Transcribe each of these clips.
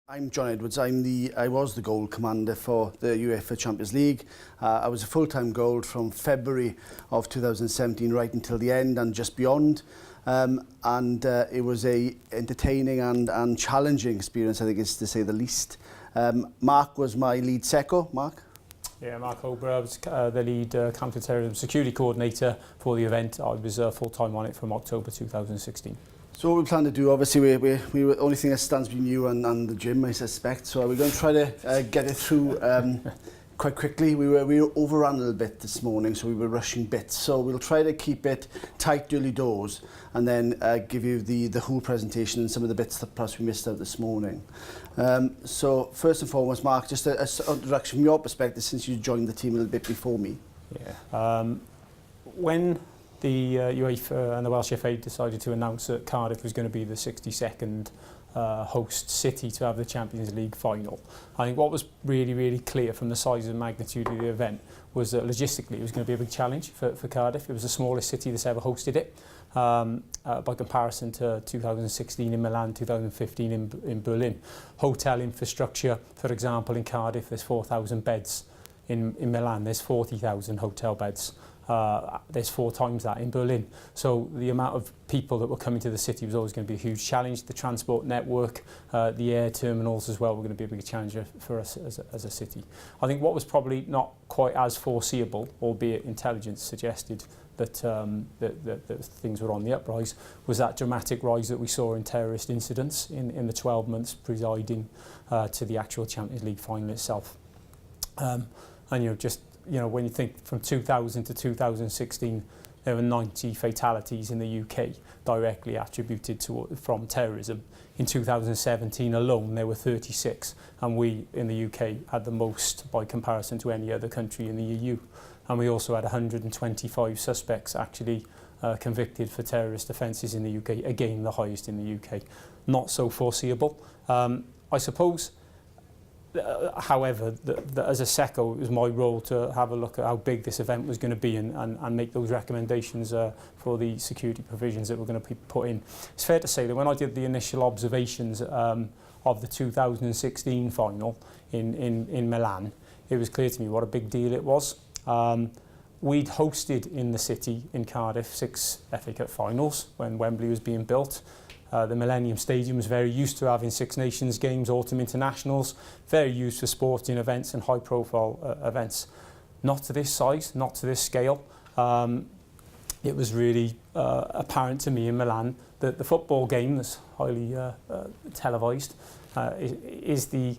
I'm John Edwards. I was the goal commander for the UEFA Champions League. I was a full-time goal from February of 2017 right until the end and just beyond. It was a entertaining and challenging experience, I think is to say the least. Mark was my lead secco. Mark? Yeah, Mark Hobrough, I was the lead counter-terrorism security coordinator for the event. I was full-time on it from October 2016. So what we plan to do, obviously, we were the only thing that stands between you and the gym, I suspect. So we're going to try to get it through quite quickly. We overran a little bit this morning, so we were rushing bits. So we'll try to keep it tight early doors and then give you the whole presentation and some of the bits that perhaps we missed out this morning. So first and foremost, Mark, just an introduction from your perspective since you joined the team a little bit before me. Yeah. When the UEFA and the Welsh FA decided to announce that Cardiff was going to be the 62nd host city to have the Champions League final. I think what was really clear from the size and magnitude of the event was that logistically it was going to be a big challenge for Cardiff. It was the smallest city that's ever hosted it by comparison to 2016 in Milan, 2015 in Berlin. Hotel infrastructure, for example, in Cardiff there's 4,000 beds. In Milan there's 40,000 hotel beds. There's 4 times that in Berlin. So the amount of people that were coming to the city was always going to be a huge challenge. The transport network, the air terminals as well were going to be a big challenge for us as a city. I think what was probably not quite as foreseeable, albeit intelligence suggested that, that things were on the uprise, was that dramatic rise that we saw in terrorist incidents in the 12 months presiding to the actual Champions League final itself. And when you think from 2000 to 2016, there were 90 fatalities in the UK directly attributed from terrorism. In 2017 alone, there were 36, and we in the UK had the most by comparison to any other country in the EU. And we also had 125 suspects actually convicted for terrorist offences in the UK, again the highest in the UK. Not so foreseeable. I suppose, however, that as a secco, it was my role to have a look at how big this event was going to be and make those recommendations for the security provisions that were going to be put in. It's fair to say that when I did the initial observations of the 2016 final in Milan, it was clear to me what a big deal it was. We'd hosted in the city, in Cardiff, 6 FA Cup finals when Wembley was being built. The Millennium Stadium was very used to having Six Nations games, autumn internationals, very used for sporting events and high-profile events. Not to this size, not to this scale. It was really apparent to me in Milan that the football game that's highly televised is the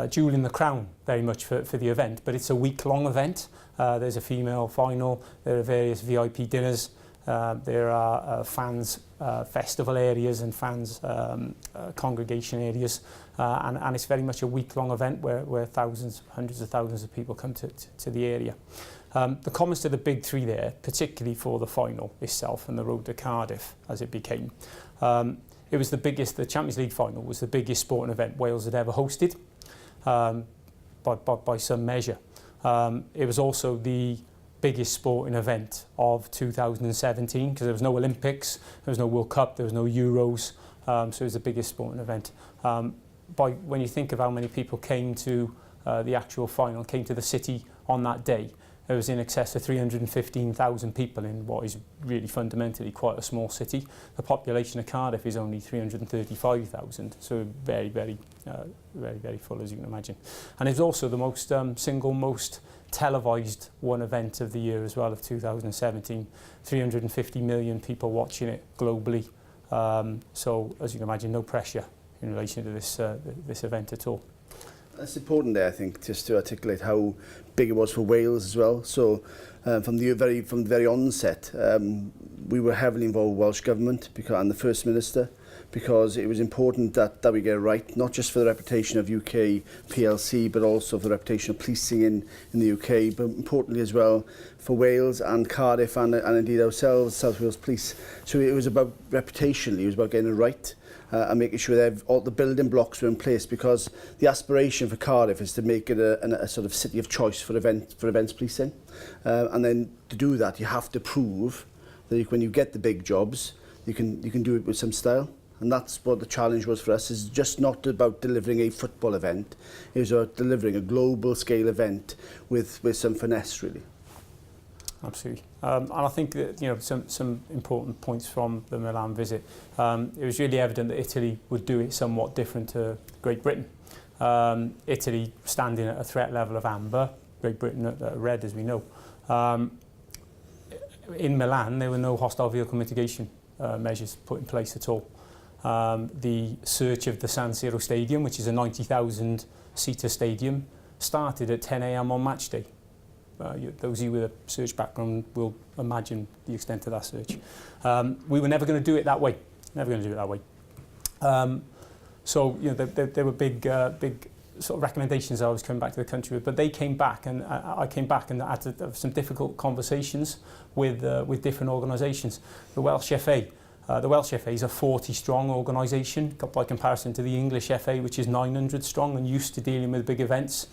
jewel in the crown very much for the event, but it's a week-long event. There's a female final, there are various VIP dinners, there are fans festival areas and fans congregation areas, and it's very much a week-long event where thousands, hundreds of thousands of people come to the area. The comments to the big 3 there, particularly for the final itself and the road to Cardiff as it became. It was the biggest, the Champions League final was the biggest sporting event Wales had ever hosted by some measure. It was also the biggest sporting event of 2017 because there was no Olympics, there was no World Cup, there was no Euros, so it was the biggest sporting event. When you think of how many people came to the actual final, came to the city on that day, there was in excess of 315,000 people in what is really fundamentally quite a small city. The population of Cardiff is only 335,000, so very full, as you can imagine. And it was also the single most televised one event of the year as well, of 2017. 350 million people watching it globally. So, as you can imagine, no pressure in relation to this event at all. It's important there, I think, just to articulate how big it was for Wales as well. So, from the very onset, we were heavily involved with Welsh Government and the First Minister, because it was important that we get it right, not just for the reputation of UK PLC, but also for the reputation of policing in the UK, but importantly as well for Wales and Cardiff and indeed ourselves, South Wales Police. So it was about reputationally, it was about getting it right. And making sure that all the building blocks were in place, because the aspiration for Cardiff is to make it a sort of city of choice for events policing. And then to do that, you have to prove that when you get the big jobs, you can do it with some style. And that's what the challenge was for us, is just not about delivering a football event, it was about delivering a global scale event with some finesse, really. Absolutely. And I think that, you know, some important points from the Milan visit. It was really evident that Italy would do it somewhat different to Great Britain. Italy standing at a threat level of amber, Great Britain at red, as we know. In Milan, there were no hostile vehicle mitigation measures put in place at all. The search of the San Siro Stadium, which is a 90,000-seater stadium, started at 10 a.m. on match day. Those of you with a search background will imagine the extent of that search. We were never going to do it that way. Never going to do it that way. So, you know, there were big sort of recommendations I was coming back to the country with, but they came back, and I came back and had to have some difficult conversations with different organisations. The Welsh FA. The Welsh FA is a 40-strong organisation, by comparison to the English FA, which is 900 strong and used to dealing with big events.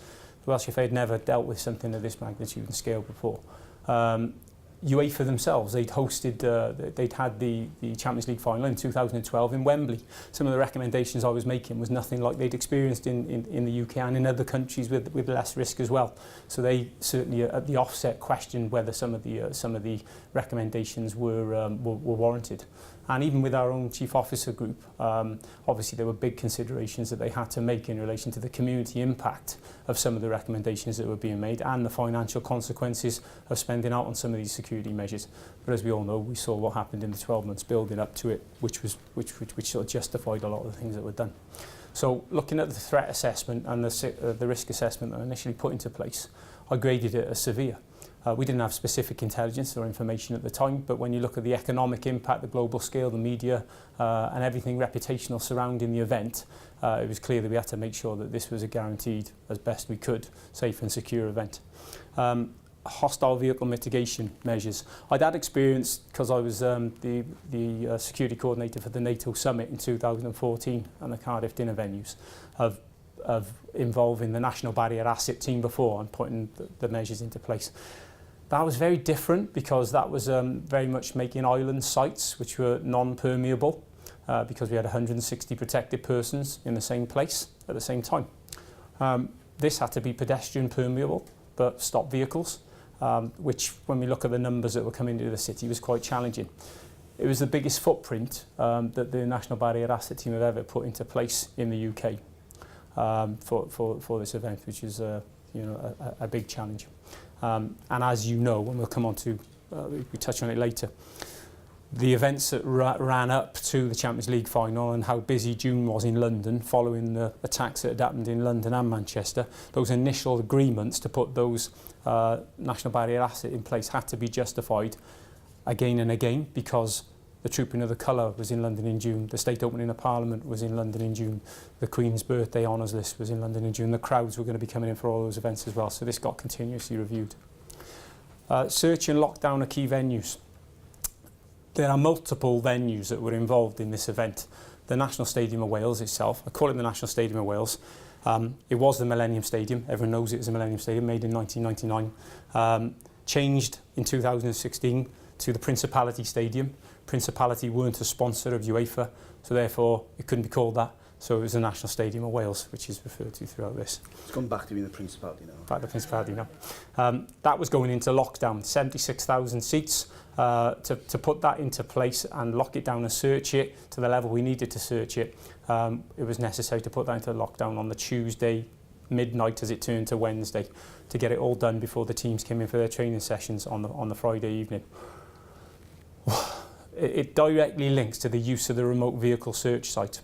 The Welsh FA had never dealt with something of this magnitude and scale before. UEFA themselves, they'd had the Champions League final in 2012 in Wembley. Some of the recommendations I was making was nothing like they'd experienced in the UK and in other countries with less risk as well. So they certainly at the offset questioned whether some of the recommendations were warranted. And even with our own chief officer group, obviously there were big considerations that they had to make in relation to the community impact of some of the recommendations that were being made and the financial consequences of spending out on some of these security measures. But as we all know, we saw what happened in the 12 months building up to it, which sort of justified a lot of the things that were done. So looking at the threat assessment and the risk assessment that I initially put into place, I graded it as severe. We didn't have specific intelligence or information at the time, but when you look at the economic impact, the global scale, the media, and everything reputational surrounding the event, it was clear that we had to make sure that this was a guaranteed, as best we could, safe and secure event. Hostile vehicle mitigation measures. I'd had experience, because I was the security coordinator for the NATO summit in 2014 and the Cardiff dinner venues, of involving the National Barrier Asset team before and putting the measures into place. That was very different because that was very much making island sites which were non-permeable because we had 160 protected persons in the same place at the same time. This had to be pedestrian permeable but stop vehicles, which when we look at the numbers that were coming into the city was quite challenging. It was the biggest footprint that the National Barrier Asset team have ever put into place in the UK for this event, which is a big challenge. And as you know, and we'll come on to, we touch on it later, the events that ran up to the Champions League final and how busy June was in London following the attacks that had happened in London and Manchester, those initial agreements to put those National Barrier Asset in place had to be justified again and again because the Trooping of the Colour was in London in June, the State Opening of Parliament was in London in June, the Queen's Birthday Honours List was in London in June, the crowds were going to be coming in for all those events as well, so this got continuously reviewed. Search and lockdown of key venues. There are multiple venues that were involved in this event. The National Stadium of Wales itself, I call it the National Stadium of Wales, it was the Millennium Stadium, everyone knows it was a Millennium Stadium, made in 1999, changed in 2016 to the Principality Stadium. Principality weren't a sponsor of UEFA, so therefore it couldn't be called that. So it was the National Stadium of Wales, which is referred to throughout this. It's gone back to being the Principality now. Back to the Principality now. That was going into lockdown, 76,000 seats. To put that into place and lock it down and search it to the level we needed to search it, it was necessary to put that into lockdown on the Tuesday midnight as it turned to Wednesday to get it all done before the teams came in for their training sessions on the Friday evening. It directly links to the use of the remote vehicle search site.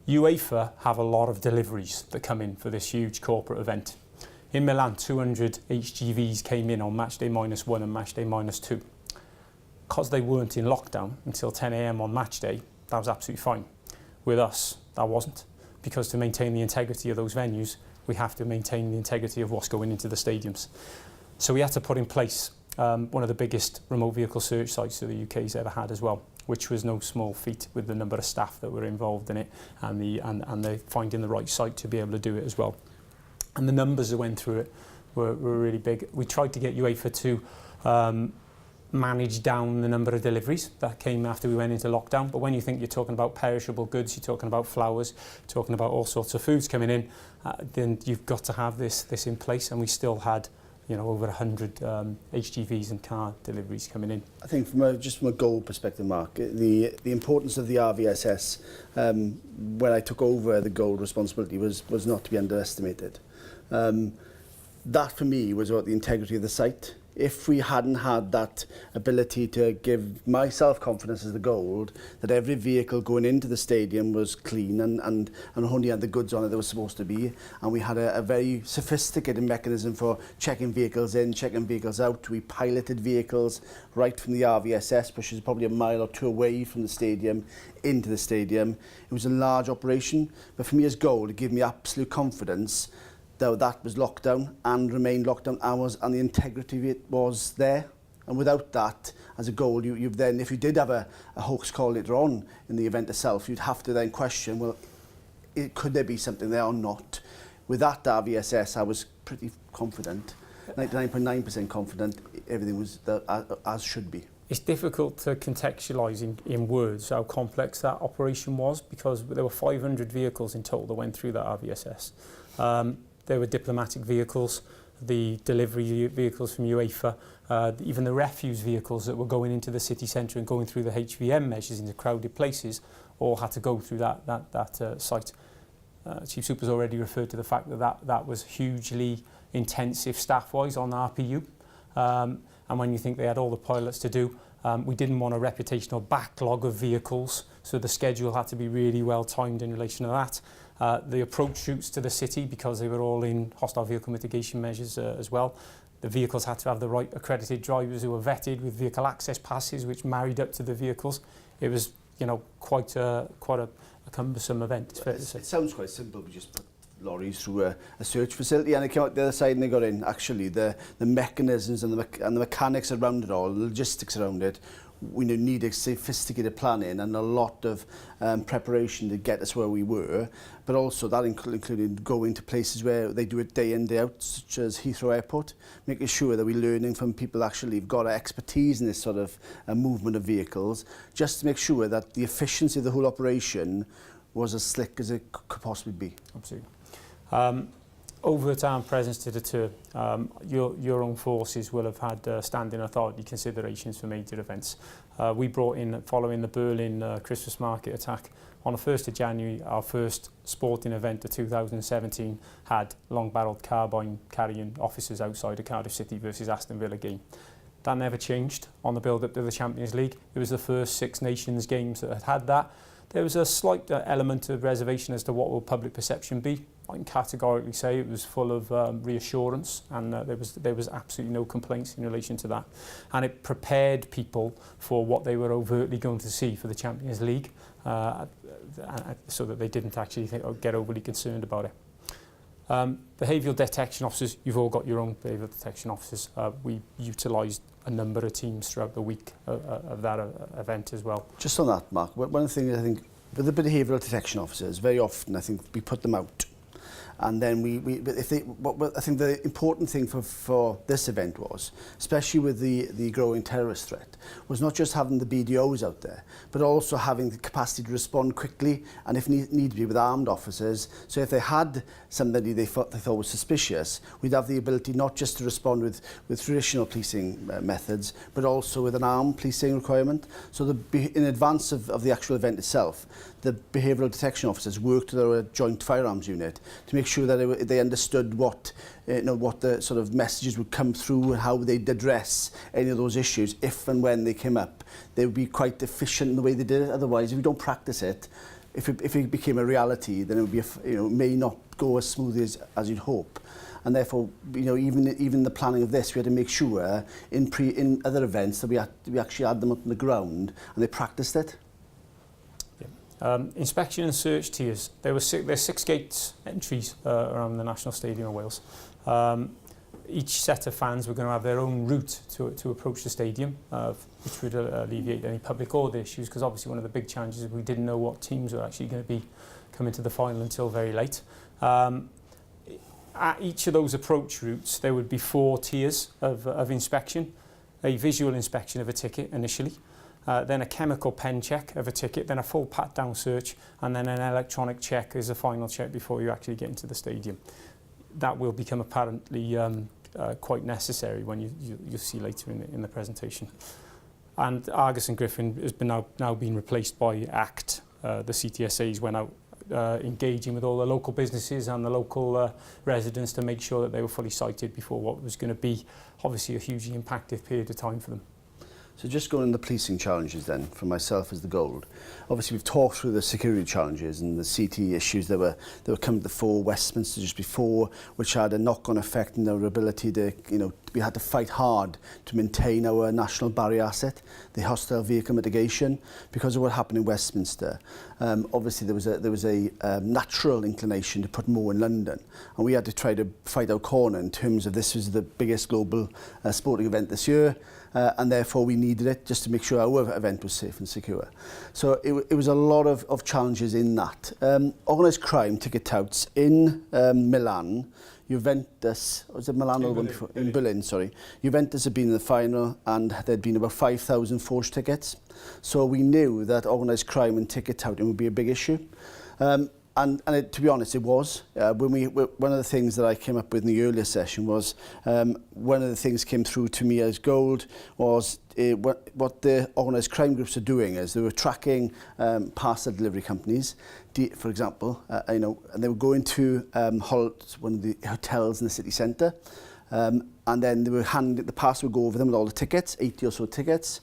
UEFA have a lot of deliveries that come in for this huge corporate event. In Milan, 200 HGVs came in on match day -1 and match day -2. Because they weren't in lockdown until 10 a.m. on match day, that was absolutely fine. With us, that wasn't. Because to maintain the integrity of those venues, we have to maintain the integrity of what's going into the stadiums. So we had to put in place one of the biggest remote vehicle search sites that the UK's ever had as well, which was no small feat with the number of staff that were involved in it and the finding the right site to be able to do it as well. And the numbers that went through it were really big. We tried to get UEFA to manage down the number of deliveries that came after we went into lockdown. But when you think you're talking about perishable goods, you're talking about flowers, talking about all sorts of foods coming in, then you've got to have this in place. And we still had, you know, over 100 HGVs and car deliveries coming in. I think just from a goal perspective, Mark, the importance of the RVSS when I took over the goal responsibility was not to be underestimated. That for me was about the integrity of the site. If we hadn't had that ability to give myself confidence as the gold, that every vehicle going into the stadium was clean and only had the goods on it that was supposed to be, and we had a very sophisticated mechanism for checking vehicles in, checking vehicles out. We piloted vehicles right from the RVSS, which is probably a mile or two away from the stadium, into the stadium. It was a large operation, but for me as gold, it gave me absolute confidence that was locked down and remained locked down hours, and the integrity of it was there. And without that, as a goal, you've then, if you did have a hoax call later on in the event itself, you'd have to then question, well, could there be something there or not? With that RVSS, I was pretty confident, 99.9% confident everything was as should be. It's difficult to contextualise in words how complex that operation was, because there were 500 vehicles in total that went through that RVSS. There were diplomatic vehicles, the delivery vehicles from UEFA, even the refuse vehicles that were going into the city centre and going through the HVM measures into crowded places, all had to go through that site. Chief Super's already referred to the fact that was hugely intensive staff-wise on RPU. And when you think they had all the pilots to do, we didn't want a reputational backlog of vehicles, so the schedule had to be really well timed in relation to that. The approach routes to the city, because they were all in hostile vehicle mitigation measures as well. The vehicles had to have the right accredited drivers who were vetted with vehicle access passes, which married up to the vehicles. It was, you know, quite a cumbersome event. It sounds quite simple. We just put lorries through a search facility and they came out the other side and they got in. Actually, the mechanisms and the mechanics around it all, the logistics around it, we needed sophisticated planning and a lot of preparation to get us where we were, but also that included going to places where they do it day in, day out, such as Heathrow Airport, making sure that we're learning from people actually who've got expertise in this sort of movement of vehicles, just to make sure that the efficiency of the whole operation was as slick as it could possibly be. Absolutely. Overt armed presence to deter. Your own forces will have had standing authority considerations for major events. We brought in, following the Berlin Christmas market attack, on the 1st of January, our first sporting event of 2017 had long-barrelled carbine carrying officers outside of Cardiff City versus Aston Villa game. That never changed on the build-up to the Champions League. It was the first Six Nations games that had that. There was a slight element of reservation as to what will public perception be. I can categorically say it was full of reassurance, and there was absolutely no complaints in relation to that. And it prepared people for what they were overtly going to see for the Champions League, so that they didn't actually get overly concerned about it. Behavioural detection officers, you've all got your own behavioural detection officers. We utilised a number of teams throughout the week of that event as well. Just on that, Mark, one of the things I think with the behavioural detection officers, very often I think we put them out. And then I think the important thing for this event was, especially with the growing terrorist threat, was not just having the BDOs out there, but also having the capacity to respond quickly, and if need to be, with armed officers. So if they had somebody they thought was suspicious, we'd have the ability not just to respond with traditional policing methods, but also with an armed policing requirement. So in advance of the actual event itself, the behavioural detection officers worked with our joint firearms unit to make sure that they understood what the sort of messages would come through and how they'd address any of those issues if and when they came up. They would be quite efficient in the way they did it. Otherwise, if you don't practice it, if it became a reality, then it would be may not go as smoothly as you'd hope. And therefore, even the planning of this, we had to make sure in other events that we actually had them up on the ground and they practiced it. Inspection and search tiers. There's 6 gates entries around the National Stadium of Wales. Each set of fans were going to have their own route to approach the stadium, which would alleviate any public order issues, because obviously one of the big challenges is we didn't know what teams were actually going to be coming to the final until very late. At each of those approach routes, there would be 4 tiers of inspection. a visual inspection of a ticket initially, then a chemical pen check of a ticket, then a full pat-down search, and then an electronic check as a final check before you actually get into the stadium. That will become apparently quite necessary when you'll see later in the presentation. And Argus and Griffin has been now been replaced by ACT. The CTSAs went out engaging with all the local businesses and the local residents to make sure that they were fully sighted before what was going to be obviously a hugely impactful period of time for them. So just going on the policing challenges then, for myself as the Gold. Obviously we've talked through the security challenges and the CT issues that were coming to the fore Westminster just before, which had a knock-on effect in our ability to, we had to fight hard to maintain our national barrier asset, the hostile vehicle mitigation, because of what happened in Westminster. Obviously there was a natural inclination to put more in London, and we had to try to fight our corner in terms of this was the biggest global sporting event this year. And therefore we needed it just to make sure our event was safe and secure. So it was a lot of challenges in that. Organised crime ticket touts in Milan, Juventus, was it Milan or before? In Berlin, sorry. Juventus had been in the final and there'd been about 5,000 forged tickets. So we knew that organised crime and ticket touting would be a big issue. And to be honest, it was. One of the things that I came up with in the earlier session was, one of the things came through to me as Gold was what the organised crime groups are doing is they were tracking parcel delivery companies, for example, and they were going to one of the hotels in the city centre, and then they were the parcel would go over them with all the tickets, 80 or so tickets.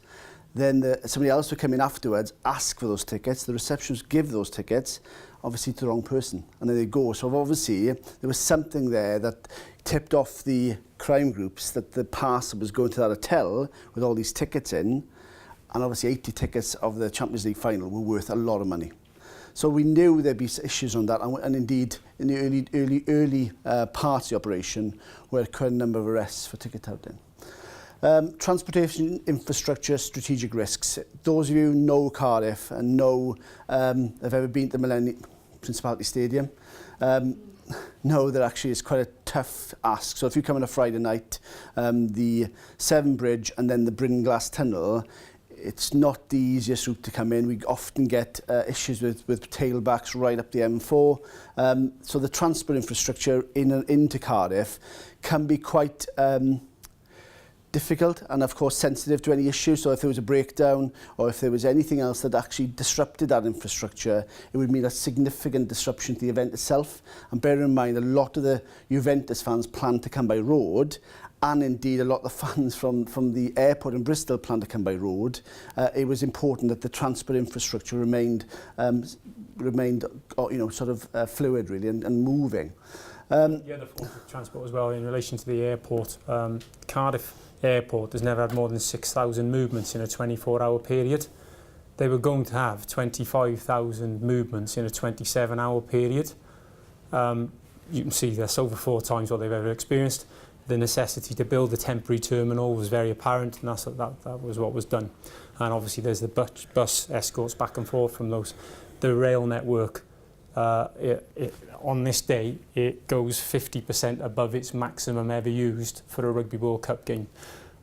Then somebody else would come in afterwards, ask for those tickets, the receptionist give those tickets, obviously to the wrong person, and then they go. So obviously there was something there that tipped off the crime groups that the parcel was going to that hotel with all these tickets in, and obviously 80 tickets of the Champions League final were worth a lot of money. So we knew there'd be issues on that, and indeed in the early parts of the operation were quite a number of arrests for ticket touting. Transportation infrastructure strategic risks. Those of you who know Cardiff and know have ever been to Millennium Principality Stadium know that actually it's quite a tough ask. So if you come on a Friday night, the Severn Bridge and then the Brynglas Tunnel, it's not the easiest route to come in. We often get issues with tailbacks right up the M4. So the transport infrastructure into Cardiff can be quite difficult and of course sensitive to any issue. So if there was a breakdown or if there was anything else that actually disrupted that infrastructure, it would mean a significant disruption to the event itself. And bear in mind, a lot of the Juventus fans plan to come by road, and indeed a lot of the fans from the airport in Bristol plan to come by road. It was important that the transport infrastructure remained sort of fluid really and moving. The other form of transport as well in relation to the airport. Cardiff Airport has never had more than 6,000 movements in a 24-hour period. They were going to have 25,000 movements in a 27-hour period. You can see that's over 4 times what they've ever experienced. The necessity to build a temporary terminal was very apparent, and that was what was done. And obviously there's the bus escorts back and forth from those. The rail network, on this day, it goes 50% above its maximum ever used for a Rugby World Cup game.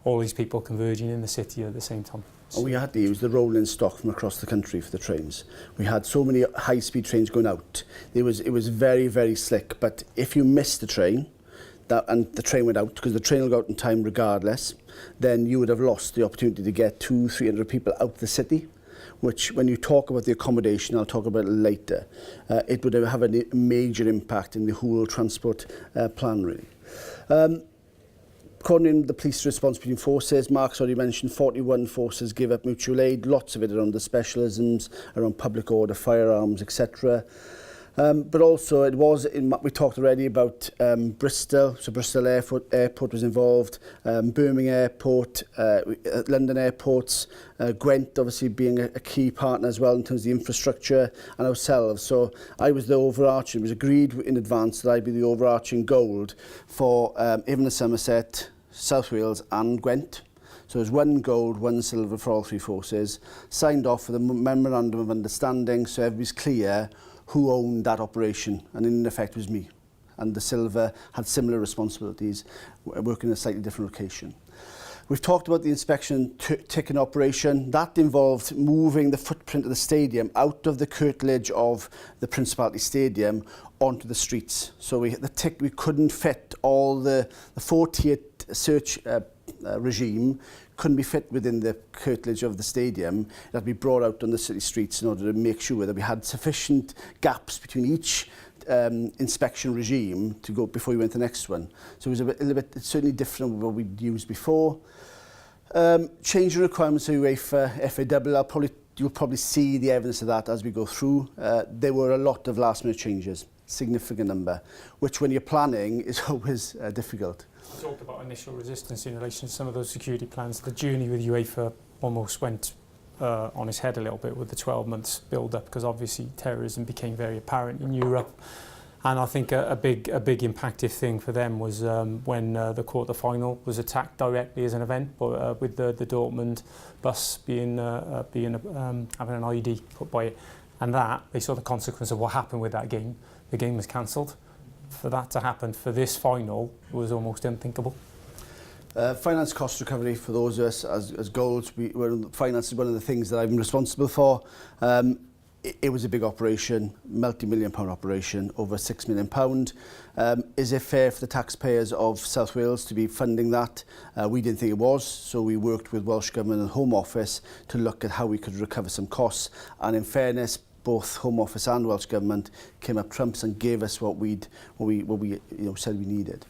All these people converging in the city at the same time. And we had to use the rolling stock from across the country for the trains. We had so many high-speed trains going out. It was very, very slick. But if you missed the train, and the train went out, because the train will go out in time regardless, then you would have lost the opportunity to get 200-300 people out the city, which when you talk about the accommodation, I'll talk about it later, it would have a major impact in the whole transport plan really. According to the police response between forces, Mark's already mentioned 41 forces give up mutual aid, lots of it around the specialisms, around public order, firearms, etc. But also it was, we talked already about Bristol, so Bristol Airport was involved, Birmingham Airport, London airports, Gwent obviously being a key partner as well in terms of the infrastructure, and ourselves. So I was the overarching, it was agreed in advance that I'd be the overarching Gold for Avon and Somerset, South Wales and Gwent. So there's 1 gold, 1 silver for all 3 forces, signed off with a memorandum of understanding so everybody's clear who owned that operation, and in effect was me. And the silver had similar responsibilities, working in a slightly different location. We've talked about the inspection ticket operation. That involved moving the footprint of the stadium out of the curtilage of the Principality Stadium onto the streets. So we couldn't fit all the 4-tier search regime couldn't be fit within the curtilage of the stadium. It had to be brought out on the city streets in order to make sure that we had sufficient gaps between each inspection regime to go before we went to the next one. So it was a little bit certainly different from what we'd used before. Change the requirements of UEFA, FAW. You'll probably see the evidence of that as we go through. There were a lot of last-minute changes, significant number, which when you're planning is always difficult. You talked about initial resistance in relation to some of those security plans. The journey with UEFA almost went on his head a little bit with the 12 months build-up, because obviously terrorism became very apparent in Europe. And I think a big impactive thing for them was when the quarter-final was attacked directly as an event, but with the Dortmund bus having an ID put by it. And that, they saw the consequence of what happened with that game. The game was cancelled. For that to happen for this final was almost unthinkable. Finance cost recovery for those of us as goals. Finance is one of the things that I'm responsible for. It was a big operation, multi-million pound operation, over £6 million. Is it fair for the taxpayers of South Wales to be funding that? We didn't think it was, so we worked with Welsh Government and Home Office to look at how we could recover some costs. And in fairness, both Home Office and Welsh Government came up trumps and gave us what we said we needed.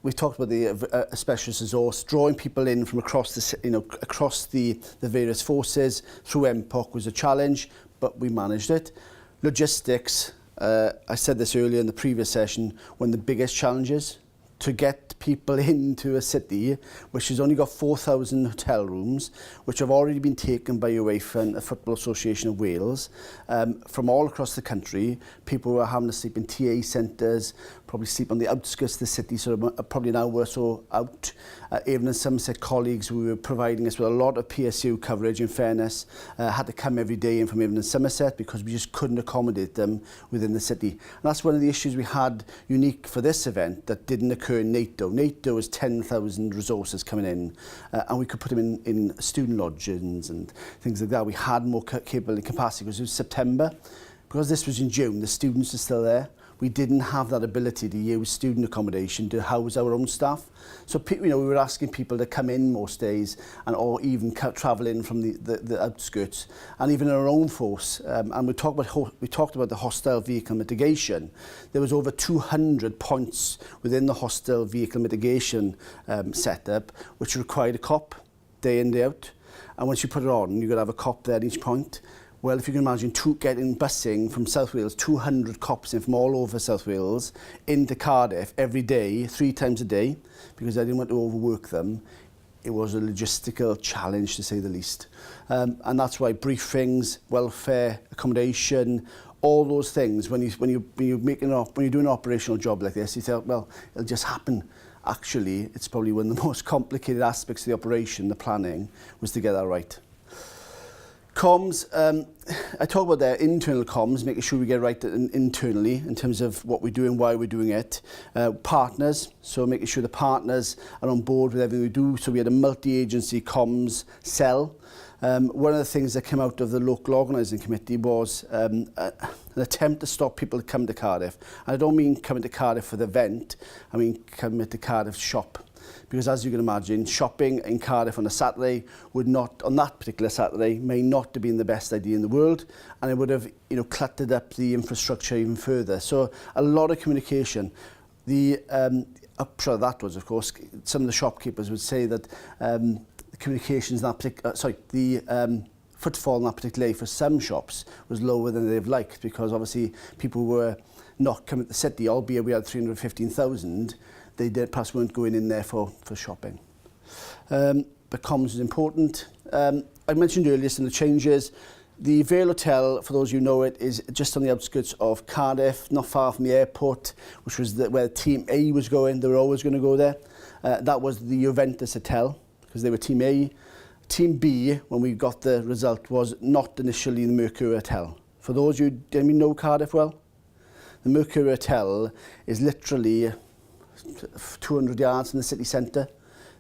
We talked about the specialist resource, drawing people in from across the various forces through MPOC was a challenge, but we managed it. Logistics, I said this earlier in the previous session, one of the biggest challenges to get people into a city which has only got 4,000 hotel rooms, which have already been taken by UEFA and the Football Association of Wales. From all across the country, people were having to sleep in TA centres, probably sleep on the outskirts of the city, so probably an hour or so out. Even in Somerset colleagues who were providing us with a lot of PSU coverage, in fairness, had to come every day in from even in Somerset because we just couldn't accommodate them within the city. And that's one of the issues we had unique for this event that didn't occur in NATO. NATO was 10,000 resources coming in, and we could put them in student lodgings and things like that. We had more capability and capacity because it was September. Because this was in June, the students are still there. We didn't have that ability to use student accommodation to house our own staff. So we were asking people to come in most days or even travel in from the outskirts, and even our own force. And we talked about the hostile vehicle mitigation. There was over 200 points within the hostile vehicle mitigation setup, which required a cop day in, day out. And once you put it on, you've got to have a cop there at each point. Well, if you can imagine getting busing from South Wales, 200 cops in from all over South Wales into Cardiff every day, 3 times a day, because I didn't want to overwork them. It was a logistical challenge, to say the least. And that's why briefings, welfare, accommodation, all those things, when you're doing an operational job like this, you thought, well, it'll just happen. Actually, it's probably one of the most complicated aspects of the operation, the planning, was to get that right. Comms, I talk about their internal comms, making sure we get right internally in terms of what we're doing, why we're doing it. Partners, so making sure the partners are on board with everything we do. So we had a multi-agency comms cell. One of the things that came out of the local organising committee was an attempt to stop people coming to Cardiff. And I don't mean coming to Cardiff for the event, I mean coming to Cardiff to shop. Because as you can imagine, shopping in Cardiff on a Saturday on that particular Saturday, may not have been the best idea in the world, and it would have, cluttered up the infrastructure even further. So a lot of communication. The upshot of that was, of course, some of the shopkeepers would say that the communications in that particular, the footfall in that particular day for some shops was lower than they've liked, because obviously people were not coming to the city, albeit we had 315,000. They perhaps weren't going in there for shopping. But comms is important. I mentioned earlier some of the changes. The Vale Hotel, for those who know it, is just on the outskirts of Cardiff, not far from the airport, which was where Team A was going. They were always going to go there. That was the Juventus Hotel, because they were Team A. Team B, when we got the result, was not initially the Mercury Hotel. For those who know Cardiff well, the Mercury Hotel is literally 200 yards from the city centre.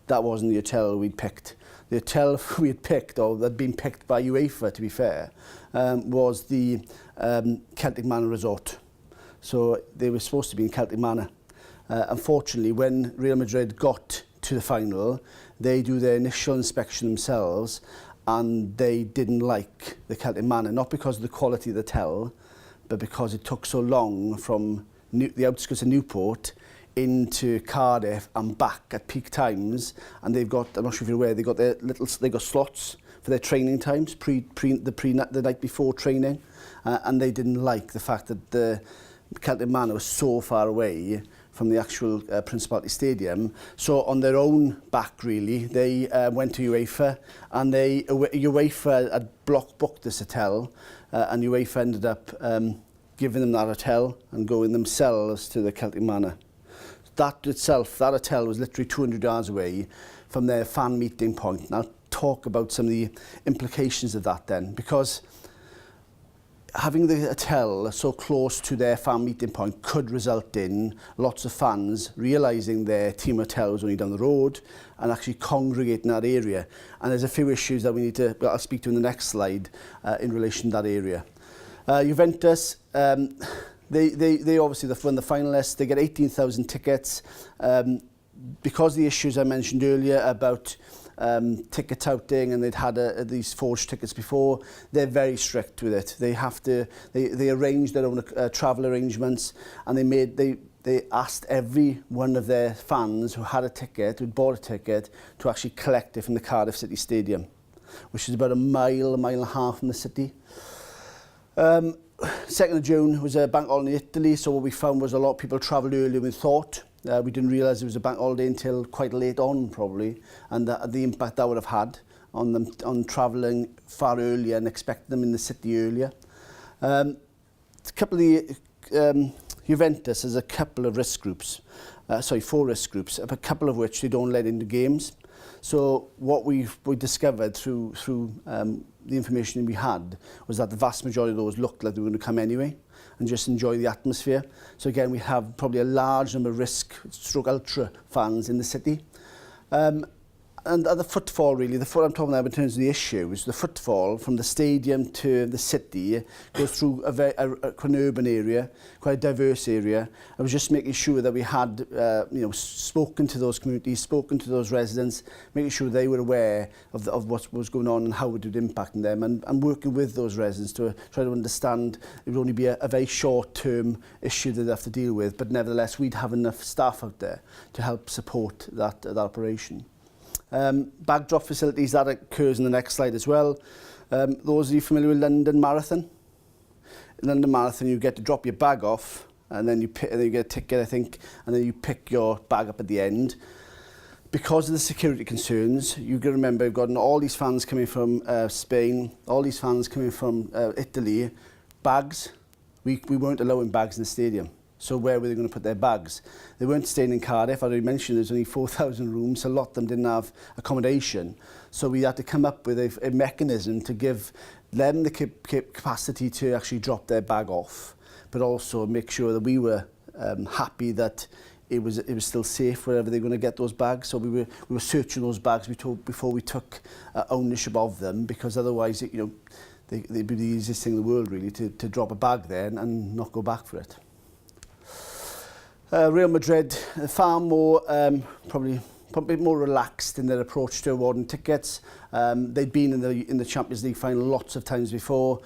that wasn't the hotel we'd picked. The hotel we had picked, or that had been picked by UEFA, to be fair, was the Celtic Manor Resort. So they were supposed to be in Celtic Manor. Unfortunately, when Real Madrid got to the final, they do their initial inspection themselves, and they didn't like the Celtic Manor, not because of the quality of the hotel, but because it took so long from the outskirts of Newport into Cardiff and back at peak times. And they've got, I'm not sure if you're aware, they got slots for their training times, the night before training, and they didn't like the fact that the Celtic Manor was so far away from the actual Principality Stadium. So on their own back, really, they went to UEFA, and UEFA had booked this hotel, and UEFA ended up giving them that hotel and going themselves to the Celtic Manor. That hotel was literally 200 yards away from their fan meeting point. And I'll talk about some of the implications of that then, because having the hotel so close to their fan meeting point could result in lots of fans realising their team hotel was only down the road and actually congregating in that area. And there's a few issues that I'll speak to in the next slide in relation to that area. Juventus, they obviously won the finalists. They get 18,000 tickets. Because of the issues I mentioned earlier about ticket touting, and they'd had these forged tickets before, they're very strict with it. They arranged their own travel arrangements, and they asked every one of their fans who had a ticket, who'd bought a ticket, to actually collect it from the Cardiff City Stadium, which is about a mile and a half from the city. 2nd of June was a bank holiday in Italy, so what we found was a lot of people travelled earlier than we thought. We didn't realise it was a bank holiday until quite late on, probably, and the impact that would have had on them on travelling far earlier and expecting them in the city earlier. A couple of the Juventus has a couple of risk groups, 4 risk groups, a couple of which they don't let into games. So what we discovered through the information we had was that the vast majority of those looked like they were going to come anyway and just enjoy the atmosphere. So again, we have probably a large number of risk/ultra fans in the city. And the footfall, really, what I'm talking about in terms of the issue is the footfall from the stadium to the city goes through quite an urban area, quite a diverse area. I was just making sure that we had, spoken to those communities, spoken to those residents, making sure they were aware of what was going on and how it would impact them, and working with those residents to try to understand it would only be a very short-term issue that they have to deal with, but nevertheless, we'd have enough staff out there to help support that operation. Bag drop facilities, that occurs in the next slide as well. Those of you familiar with London Marathon? In London Marathon, you get to drop your bag off, and then you get a ticket, I think, and then you pick your bag up at the end. Because of the security concerns, you've got to remember, we've got all these fans coming from Spain, all these fans coming from Italy. Bags, we weren't allowing bags in the stadium. So where were they going to put their bags? They weren't staying in Cardiff. I already mentioned there's only 4,000 rooms. A lot of them didn't have accommodation. So we had to come up with a mechanism to give them the capacity to actually drop their bag off, but also make sure that we were happy that it was still safe wherever they're going to get those bags. So we were searching those bags before we took ownership of them, because otherwise, they'd be the easiest thing in the world, really, to drop a bag there and not go back for it. Real Madrid, far more, probably more relaxed in their approach to awarding tickets. They'd been in the Champions League final lots of times before.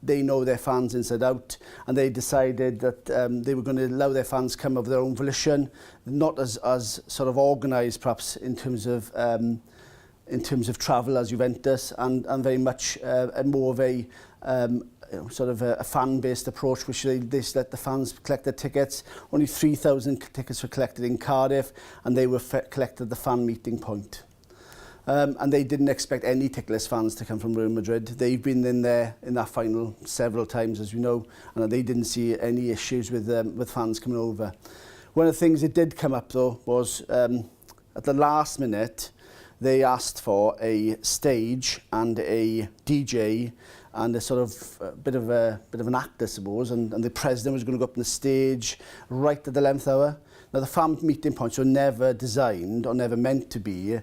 They know their fans inside out, and they decided that they were going to allow their fans come of their own volition, not as sort of organised perhaps in terms of travel as Juventus, and very much more of a sort of a fan-based approach, which they let the fans collect their tickets. Only 3,000 tickets were collected in Cardiff, and they were collected at the fan meeting point. And they didn't expect any ticketless fans to come from Real Madrid. They've been in there in that final several times, as we know, and they didn't see any issues with fans coming over. One of the things that did come up, though, was at the last minute, they asked for a stage and a DJ and a sort of bit of an act, I suppose, and the president was going to go up on the stage right at the 11th hour. Now, the fan meeting points were never designed or never meant to be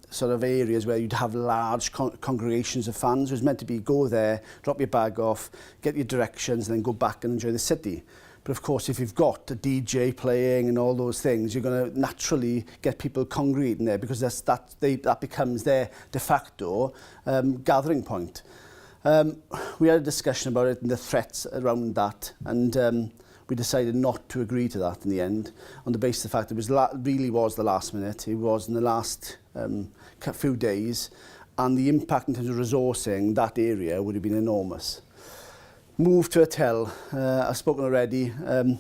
sort of areas where you'd have large congregations of fans. It was meant to be go there, drop your bag off, get your directions, and then go back and enjoy the city. But of course, if you've got a DJ playing and all those things, you're going to naturally get people congregating there because that becomes their de facto gathering point. We had a discussion about it and the threats around that, and we decided not to agree to that in the end, on the basis of the fact it really was the last minute. It was in the last few days, and the impact in terms of resourcing that area would have been enormous. Moved to a hotel. I've spoken already. The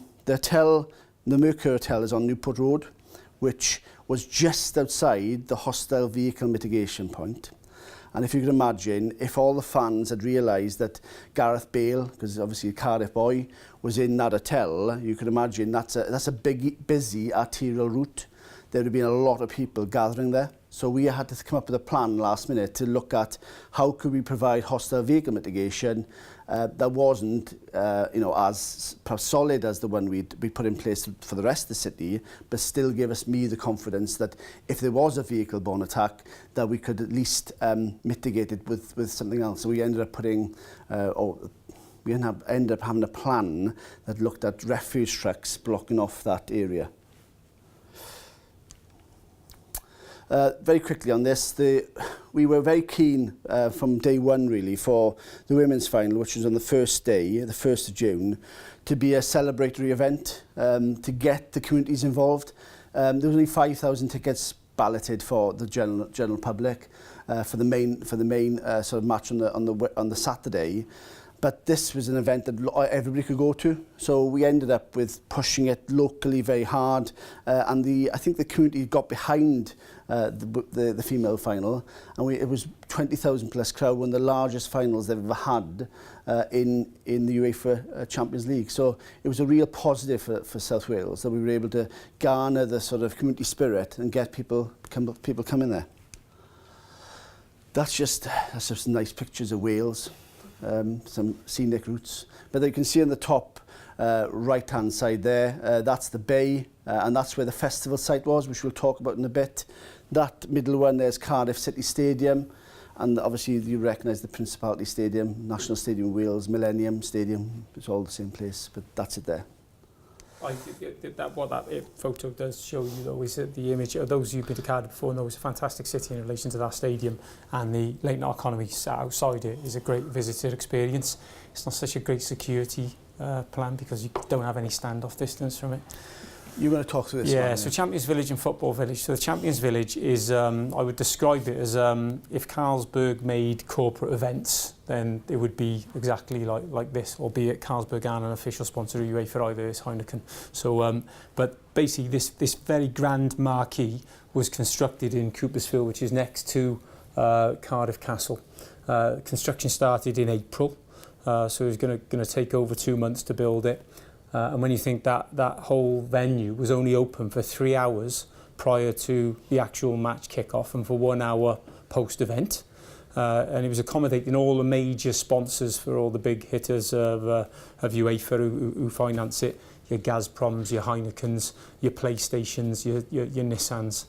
Mercure Hotel is on Newport Road, which was just outside the hostile vehicle mitigation point. And if you can imagine, if all the fans had realised that Gareth Bale, because obviously a Cardiff boy, was in that hotel, you could imagine that's a big, busy arterial route. There would have been a lot of people gathering there. So we had to come up with a plan last minute to look at how could we provide hostile vehicle mitigation that wasn't as solid as the one we put in place for the rest of the city, but still give me the confidence that if there was a vehicle-borne attack, that we could at least mitigate it with something else. So we ended up ended up having a plan that looked at refuse trucks blocking off that area. Very quickly on this, we were very keen from day one really for the women's final, which was on the first day, the 1st of June, to be a celebratory event, to get the communities involved. There was only 5,000 tickets balloted for the general public for the main sort of match on the Saturday. But this was an event that everybody could go to. So we ended up with pushing it locally very hard. And I think the community got behind the female final. And it was 20,000 plus crowd, one of the largest finals they've ever had in the UEFA Champions League. So it was a real positive for South Wales that we were able to garner the sort of community spirit and get people coming there. That's just nice pictures of Wales. Some scenic routes, but you can see on the top right hand side there, that's the bay, and that's where the festival site was, which we'll talk about in a bit. That middle one there's Cardiff City Stadium, and obviously you recognise the Principality Stadium, National Stadium of Wales, Millennium Stadium, it's all the same place, but that's it there. What that photo does show you though is that the image of those who've been to Cardiff before know it's a fantastic city in relation to that stadium, and the late night economy outside it is a great visitor experience. It's not such a great security plan because you don't have any standoff distance from it. You're going to talk through this one. Yeah, so Champions Village and Football Village. So the Champions Village is, I would describe it as if Carlsberg made corporate events, then it would be exactly like this, albeit Carlsberg aren't an official sponsor of UEFA either, it's Heineken. So, but basically this very grand marquee was constructed in Coopersfield, which is next to Cardiff Castle. Construction started in April, so it was going to take over 2 months to build it. And when you think that whole venue was only open for 3 hours prior to the actual match kick-off and for 1 hour post-event, and it was accommodating all the major sponsors for all the big hitters of UEFA who finance it, your Gazproms, your Heinekens, your PlayStations, your Nissans.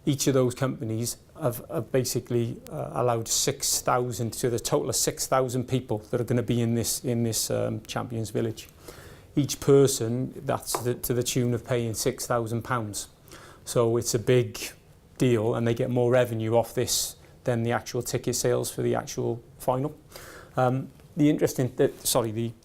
Each of those companies have basically allowed 6,000 to the total of 6,000 people that are going to be in this Champions Village. Each person, that's to the tune of paying £6,000. So it's a big deal, and they get more revenue off this than the actual ticket sales for the actual final. The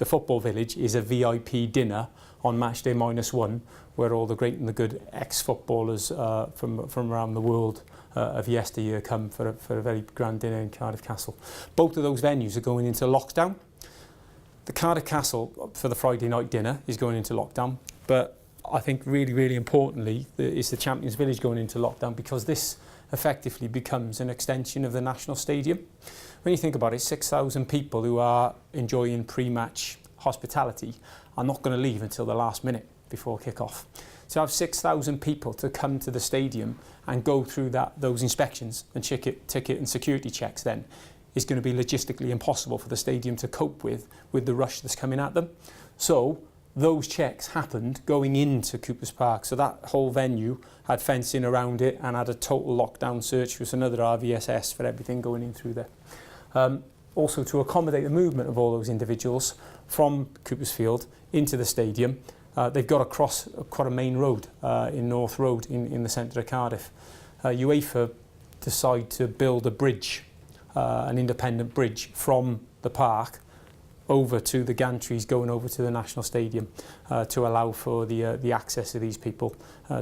Football Village is a VIP dinner on match day -1, where all the great and the good ex-footballers from around the world of yesteryear come for a very grand dinner in Cardiff Castle. Both of those venues are going into lockdown. The Cardiff Castle for the Friday night dinner is going into lockdown, but I think really, really importantly is the Champions Village going into lockdown, because this effectively becomes an extension of the National Stadium. When you think about it, 6,000 people who are enjoying pre-match hospitality are not going to leave until the last minute before kick-off. To have 6,000 people to come to the stadium and go through those inspections and ticket and security checks then is going to be logistically impossible for the stadium to cope with the rush that's coming at them. So those checks happened going into Cooper's Park. So that whole venue had fencing around it and had a total lockdown search with another RVSS for everything going in through there. Also to accommodate the movement of all those individuals from Cooper's Field into the stadium, they've got to cross quite a main road in North Road in the centre of Cardiff. UEFA decide to build a bridge, an independent bridge from the park over to the gantries going over to the National Stadium to allow for the access of these people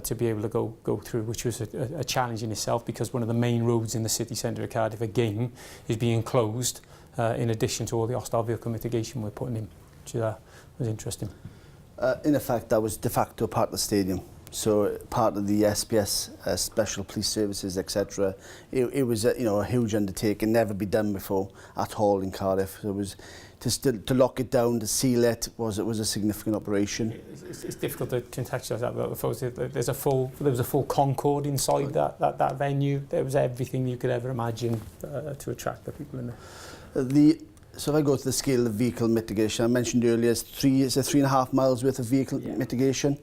to be able to go through, which was a challenge in itself, because one of the main roads in the city centre of Cardiff again is being closed in addition to all the hostile vehicle mitigation we're putting in, which was interesting. In effect, that was de facto part of the stadium. So part of the SPS, special police services, etc. It was a huge undertaking, never been done before at all in Cardiff. So it was to lock it down, to seal it was a significant operation. It's difficult to contextualise that, but there was a full concord inside that venue. There was everything you could ever imagine to attract the people in there. So if I go to the scale of vehicle mitigation, I mentioned earlier, it's 3.5 miles worth of vehicle mitigation.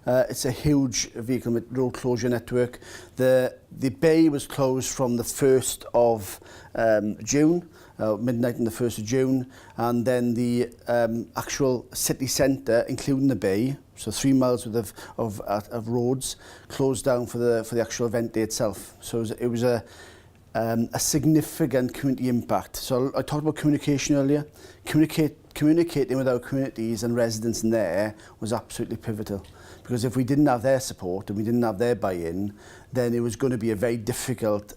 It's a huge vehicle road closure network. The bay was closed from the 1st of June, midnight on the 1st of June, and then the actual city centre, including the bay, so 3 miles worth of roads, closed down for the actual event day itself. So it was a significant community impact. So I talked about communication earlier. Communicating with our communities and residents in there was absolutely pivotal, because if we didn't have their support and we didn't have their buy-in, then it was going to be a very difficult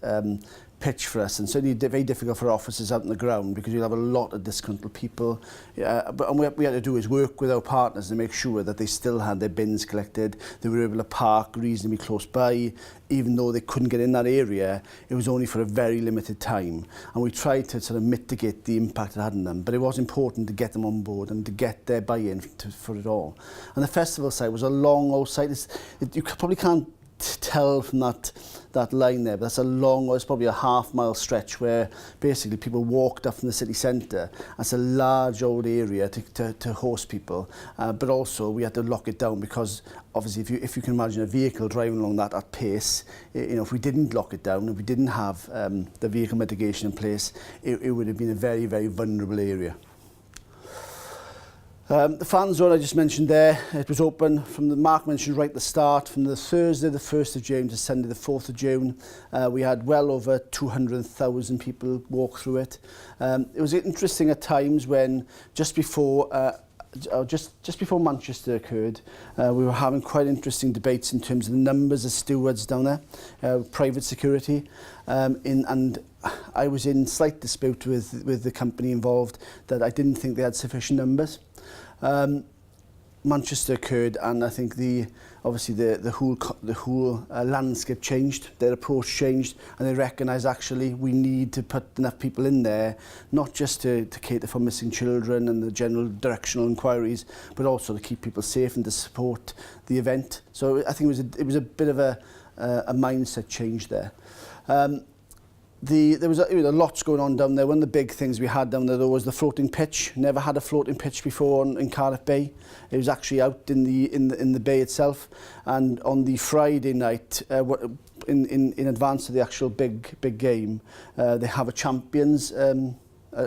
pitch for us, and certainly very difficult for officers out on the ground, because you'll have a lot of disgruntled people. And what we had to do is work with our partners to make sure that they still had their bins collected, they were able to park reasonably close by. Even though they couldn't get in that area, it was only for a very limited time. And we tried to sort of mitigate the impact it had on them, but it was important to get them on board and to get their buy-in for it all. And the festival site was a long old site. You probably can't tell from that line there, but that's it's probably a half-mile stretch where basically people walked up from the city centre. That's a large old area to host people, but also we had to lock it down, because obviously if you can imagine a vehicle driving along that at pace, if we didn't lock it down, if we didn't have the vehicle mitigation in place, it would have been a very, very vulnerable area. The fan zone I just mentioned there, it was open from Mark mentioned right at the start, from the Thursday the 1st of June to Sunday the 4th of June. We had well over 200,000 people walk through it. It was interesting at times when just before Manchester occurred, we were having quite interesting debates in terms of the numbers of stewards down there, private security, and I was in slight dispute with the company involved that I didn't think they had sufficient numbers. Manchester occurred, and I think obviously the whole landscape changed, their approach changed, and they recognised actually we need to put enough people in there, not just to cater for missing children and the general directional inquiries, but also to keep people safe and to support the event. So I think it was a bit of a mindset change there. There was lots going on down there. One of the big things we had down there though was the floating pitch. Never had a floating pitch before in Cardiff Bay. It was actually out in the bay itself. And on the Friday night, in advance of the actual big game, they have a champions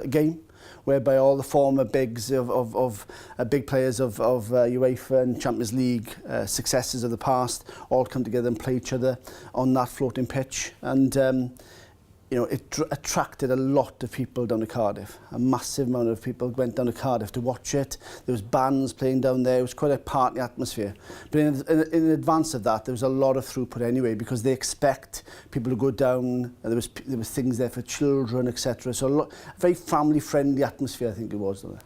game, whereby all the former bigs of big players of UEFA and Champions League successes of the past all come together and play each other on that floating pitch. And it attracted a lot of people down to Cardiff. A massive amount of people went down to Cardiff to watch it. There was bands playing down there. It was quite a party atmosphere. But in advance of that, there was a lot of throughput anyway, because they expect people to go down. And there was things there for children, etc. So a very family-friendly atmosphere, I think it was there.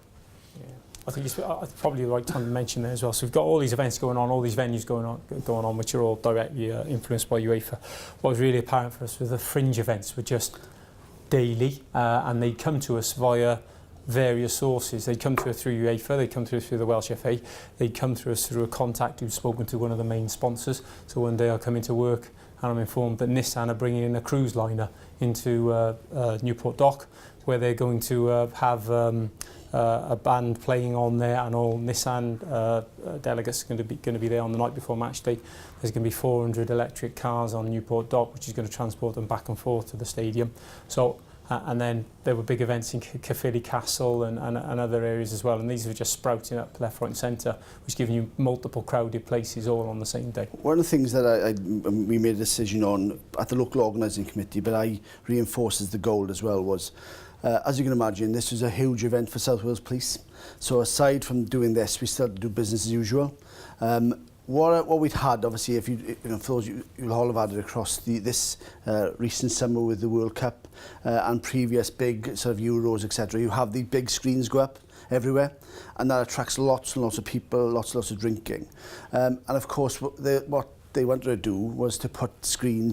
I think it's probably the right time to mention there as well. So we've got all these events going on, all these venues going on, which are all directly influenced by UEFA. What was really apparent for us was the fringe events were just daily, and they come to us via various sources. They come to us through UEFA, they come to us through the Welsh FA, they come to us through a contact who's spoken to one of the main sponsors. So one day I come into work and I'm informed that Nissan are bringing in a cruise liner into Newport Dock, where they're going to have a band playing on there, and all Nissan delegates are going to be there on the night before match day. There's going to be 400 electric cars on Newport Dock, which is going to transport them back and forth to the stadium. So, and then there were big events in Caerphilly Castle and other areas as well, and these were just sprouting up left, right and centre, which giving you multiple crowded places all on the same day. One of the things that we made a decision on at the local organising committee, but I reinforced as the goal as well, was as you can imagine, this was a huge event for South Wales Police. So aside from doing this, we still do business as usual. What we'd had, obviously, if you know, for those you'll all have had it across this recent summer with the World Cup and previous big sort of Euros, etc. You have the big screens go up everywhere, and that attracts lots and lots of people, lots of drinking. And of course, what they wanted to do was to put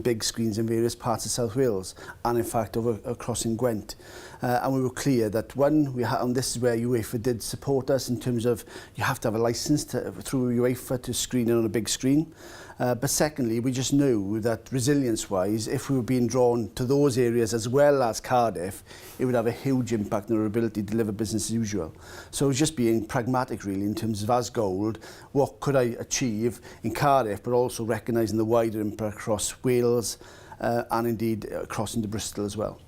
big screens in various parts of South Wales, and in fact across in Gwent. And we were clear that and this is where UEFA did support us in terms of you have to have a licence through UEFA to screen it on a big screen. But secondly, we just knew that resilience-wise, if we were being drawn to those areas as well as Cardiff, it would have a huge impact on our ability to deliver business as usual. So it was just being pragmatic, really, in terms of, as Gold, what could I achieve in Cardiff, but also recognising the wider impact across Wales and indeed across into Bristol as well.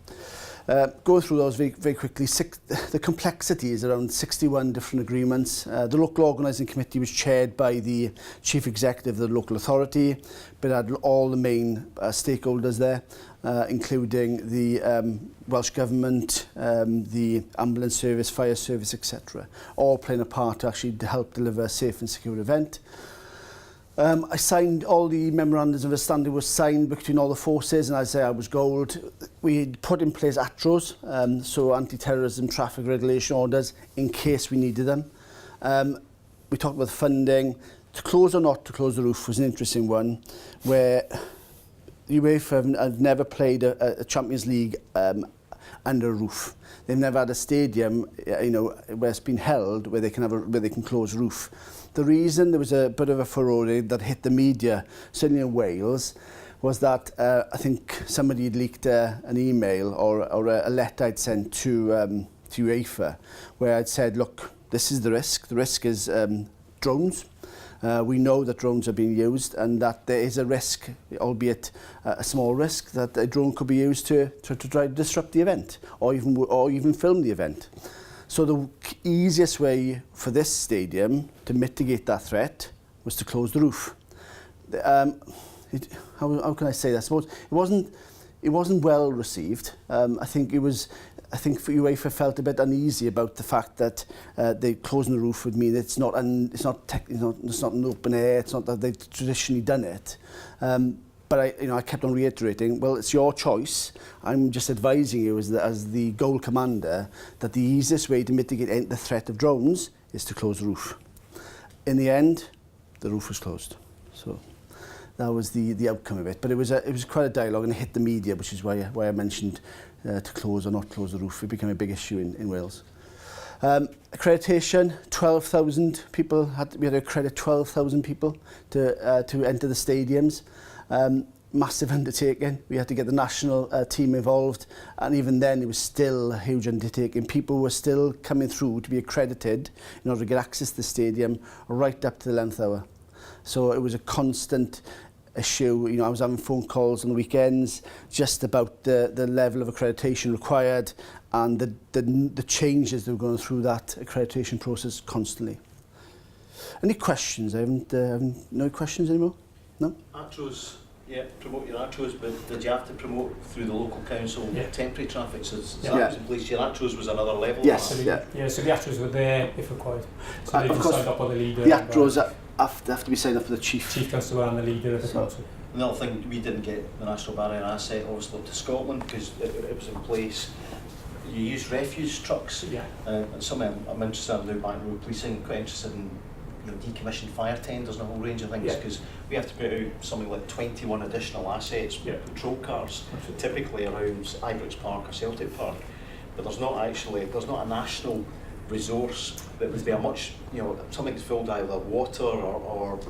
Go through those very quickly. The complexity is around 61 different agreements. The local organising committee was chaired by the chief executive of the local authority, but had all the main stakeholders there, including the Welsh Government, the ambulance service, fire service, etc. All playing a part actually to help deliver a safe and secure event. I signed all the memorandums of understanding were signed between all the forces, and as I say, I was Gold. We put in place ATROs, so anti-terrorism traffic regulation orders, in case we needed them. We talked about funding. To close or not to close the roof was an interesting one, where UEFA have never played a Champions League under a roof. They've never had a stadium, where it's been held where they can close a roof. The reason there was a bit of a furore that hit the media, certainly in Wales, was that I think somebody had leaked an email or a letter I'd sent to UEFA, where I'd said, look, this is the risk. The risk is drones. We know that drones are being used, and that there is a risk, albeit a small risk, that a drone could be used to try to disrupt the event or even film the event. So the easiest way for this stadium to mitigate that threat was to close the roof. How can I say that? I suppose it wasn't well received. I think UEFA felt a bit uneasy about the fact that they closing the roof would mean it's not an open air. It's not that they've traditionally done it. But I kept on reiterating, well, it's your choice. I'm just advising you as the goal commander that the easiest way to mitigate the threat of drones is to close the roof. In the end, the roof was closed. So that was the outcome of it. But it was quite a dialogue, and it hit the media, which is why I mentioned to close or not close the roof. It became a big issue in Wales. Accreditation, 12,000 people. We had to accredit 12,000 people to enter the stadiums. Massive undertaking. We had to get the national team involved, and even then it was still a huge undertaking. People were still coming through to be accredited in order to get access to the stadium right up to the 11th hour. So it was a constant issue. I was having phone calls on the weekends just about the level of accreditation required and the changes that were going through that accreditation process constantly. Any questions? I haven't no questions anymore? No? ATROs, yeah, promote your ATROs, but did you have to promote through the local council temporary traffic? So that was in place. Your ATROs was another level? Yes, so so the ATROs were there if required. So they of just course, signed up on the leader. The ATROs have to be signed up for the chief. Chief Constable and the leader of the council. Another thing, we didn't get the National Barrier Asset obviously up to Scotland because it was in place. You use refuse trucks, and some I'm interested in doing back road policing, quite interested in decommissioned fire tenders and a whole range of things, because we have to put out something like 21 additional assets, patrol cars, typically around Ibrox Park or Celtic Park, but there's not a national resource that would be a much, something that's filled either water or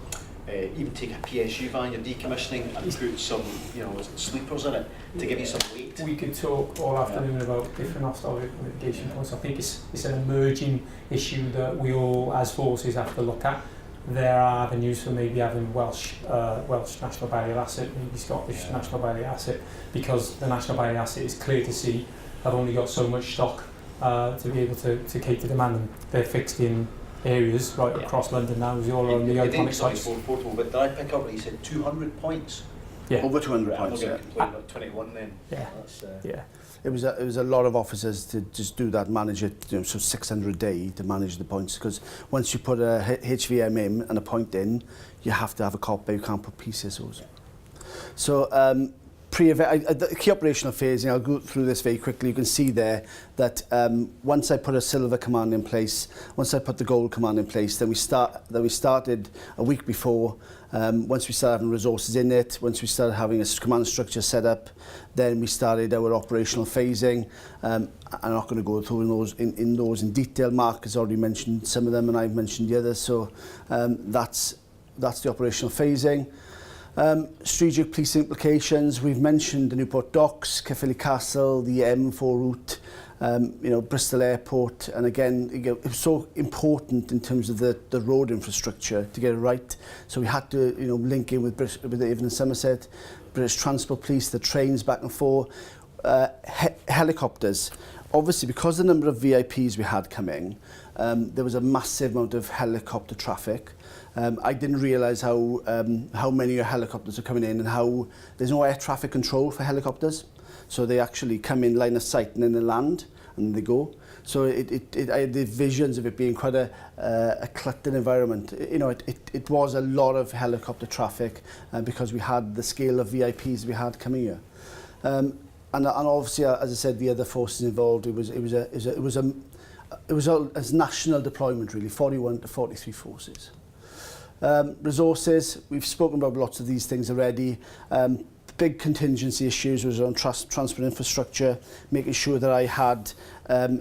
even take a PSU van you're decommissioning and put some, you know, sleepers in it to give you some weight. We could talk all afternoon about different hostile litigation points. I think it's an emerging issue that we all, as forces, have to look at. There are avenues for maybe having Welsh National Barrier Asset, maybe Scottish National Barrier Asset, because the National Barrier Asset is clear to see have only got so much stock to be able to cater demand, and they're fixed in areas right across London now, as all on the iconic sites. Portable, but did I pick up what you said, 200 points? Yeah. Over 200 points, I'm yeah. not going to complain about 21 then. Yeah. That's, Yeah. It was a lot of officers to just do that, manage it, you know, so 600 a day to manage the points, because once you put a HVM in and a point in, you have to have a copy, you can't put PCSOs. So the key operational phasing, I'll go through this very quickly. You can see there that once I put a silver command in place, once I put the gold command in place, then we started a week before. Once we started having resources in it, once we started having a command structure set up, then we started our operational phasing. I'm not going to go through those in detail. Mark has already mentioned some of them, and I've mentioned the others. So that's the operational phasing. Strategic police implications, we've mentioned the Newport Docks, Caerphilly Castle, the M4 route, you know, Bristol Airport, and again, it was so important in terms of the road infrastructure to get it right. So we had to, you know, link in with Avon and Somerset, British Transport Police, the trains back and forth, helicopters. Obviously, because the number of VIPs we had coming, there was a massive amount of helicopter traffic. I didn't realise how many helicopters are coming in and how there's no air traffic control for helicopters. So they actually come in line of sight and then they land and they go. So I had the visions of it being quite a cluttered environment. You know, it was a lot of helicopter traffic because we had the scale of VIPs we had coming here. And obviously, as I said, the other forces involved, it was a national deployment really, 41 to 43 forces. Resources, we've spoken about lots of these things already. Big contingency issues was on transport infrastructure, making sure that I had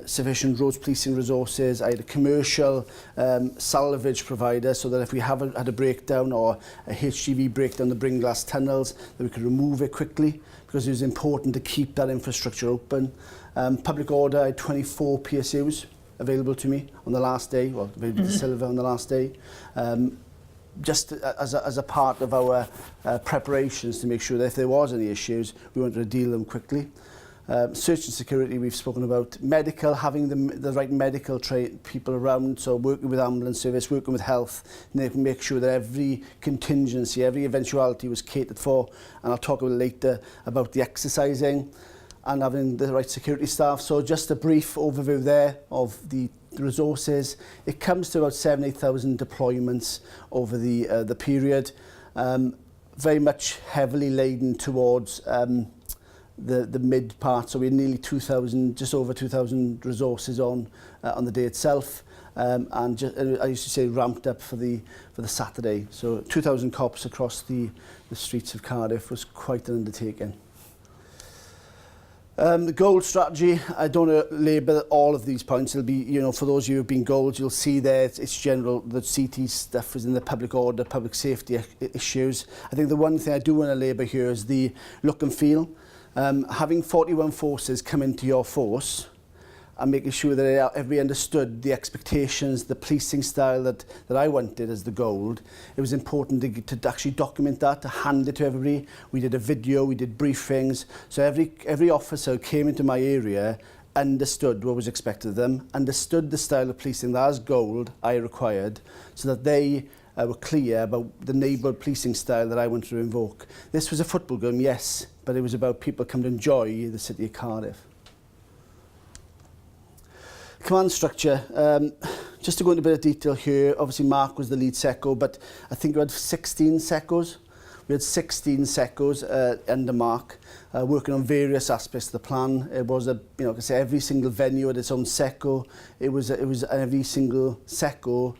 sufficient roads policing resources. I had a commercial salvage provider so that if we had a breakdown or a HGV breakdown the Bringlass tunnels, that we could remove it quickly, because it was important to keep that infrastructure open. Public order, I had 24 PSUs available to me on the last day, well, available to Silver on the last day. Just as a part of our preparations to make sure that if there was any issues, we wanted to deal them quickly. Search and security, we've spoken about. Medical, having the right medical people around, so working with ambulance service, working with health, and make sure that every contingency, every eventuality was catered for. And I'll talk a little later about the exercising and having the right security staff. So just a brief overview there of the resources. It comes to about 7,000-8,000 deployments over the period, very much heavily laden towards the mid part. So we're nearly 2,000, just over 2,000 resources on the day itself, and just, I used to say ramped up for the Saturday. So 2,000 cops across the streets of Cardiff was quite an undertaking. The gold strategy, I don't want to labour all of these points. It'll be, you know, for those of you who've been gold, you'll see there it's general, the CT stuff is in the public order, public safety issues. I think the one thing I do want to labour here is the look and feel. Having 41 forces come into your force and making sure that everybody understood the expectations, the policing style that I wanted as the gold. It was important to actually document that, to hand it to everybody. We did a video, we did briefings. So every officer who came into my area understood what was expected of them, understood the style of policing that as gold I required, so that they were clear about the neighbourhood policing style that I wanted to invoke. This was a football game, yes, but it was about people coming to enjoy the city of Cardiff. Command structure, just to go into a bit of detail here, obviously Mark was the lead SECO, but I think we had 16 SECOs. We had 16 SECOs under Mark, working on various aspects of the plan. It was like I say, every single venue had its own SECO. It was every single SECO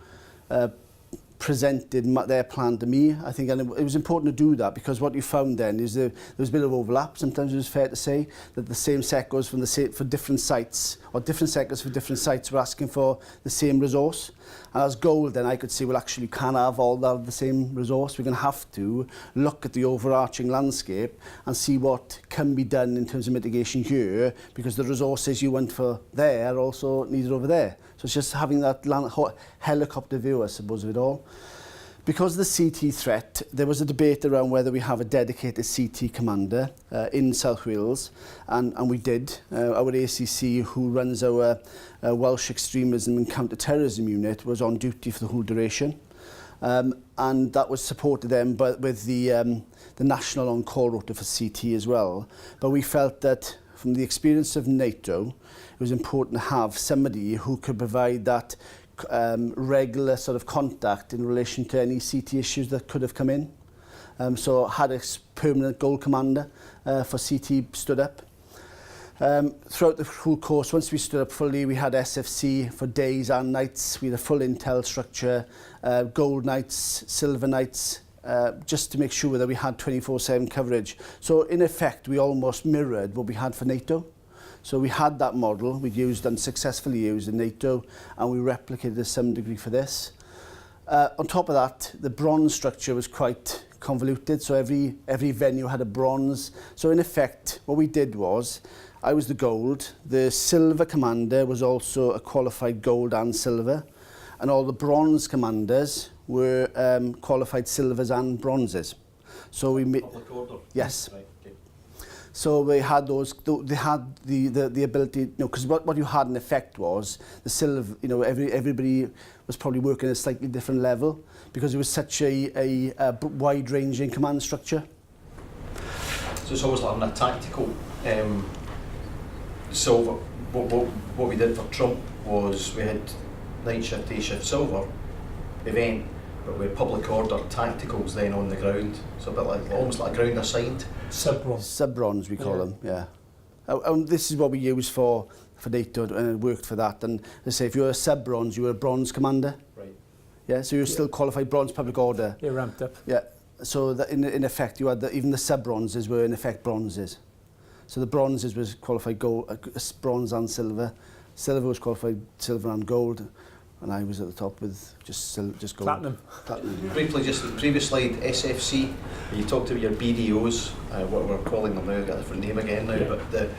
presented their plan to me. I think, and it was important to do that, because what you found then is there was a bit of overlap. Sometimes it was fair to say that the same SECOs for different sites, or different SECOs for different sites, were asking for the same resource. And as gold, then I could say, well, actually, you can't have all that of the same resource. We're going to have to look at the overarching landscape and see what can be done in terms of mitigation here, because the resources you want for there are also needed over there. So it's just having that helicopter view, I suppose, of it all. Because of the CT threat, there was a debate around whether we have a dedicated CT commander in South Wales, and we did. Our ACC, who runs our Welsh Extremism and Counter-Terrorism Unit, was on duty for the whole duration. And that was supported then with the national on-call rota for CT as well. But we felt that from the experience of NATO, it was important to have somebody who could provide that regular sort of contact in relation to any CT issues that could have come in. So had a permanent goal commander for CT stood up. Throughout the whole course, once we stood up fully, we had SFC for days and nights. We had a full intel structure, gold nights, silver nights, just to make sure that we had 24/7 coverage. So in effect, we almost mirrored what we had for NATO. So we had that model we'd used and successfully used in NATO, and we replicated to some degree for this. On top of that, the bronze structure was quite convoluted, so every venue had a bronze. So in effect, what we did was, I was the gold, the silver commander was also a qualified gold and silver, and all the bronze commanders were qualified silvers and bronzes. So we made... Public order? Yes. Right, okay. So they had those, they had the ability, you know, because what you had in effect was the silver, you know, everybody was probably working at a slightly different level because it was such a wide-ranging command structure. So it's almost like on a tactical silver. What we did for Trump was we had night shift, day shift, silver event, but we had public order tacticals then on the ground. So a bit like, almost like a ground assigned. Sub-bronze. Sub-bronze, we call them, yeah. And this is what we use for NATO, and it worked for that. And as I say, if you're a sub-bronze, you were a bronze commander. Right. Yeah, so you're still qualified bronze public order. It ramped up. Yeah, so that in effect, you had even the sub-bronzes were in effect bronzes. So the bronzes was qualified gold, bronze and silver. Silver was qualified silver and gold. And I was at the top with just gold. Platinum. Briefly, just the previous slide, SFC, you talked about your BDOs, what we're calling them now, I've got a different name again now, Yeah. but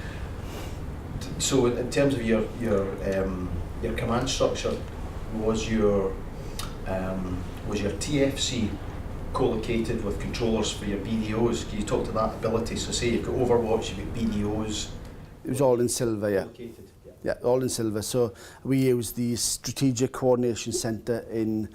so in terms of your command structure, was your TFC co-located with controllers for your BDOs? Can you talk to that ability? So say you've got Overwatch, you've got BDOs. It was all in silver, yeah. Co-located. Yeah, all in silver. So we used the Strategic Coordination Centre on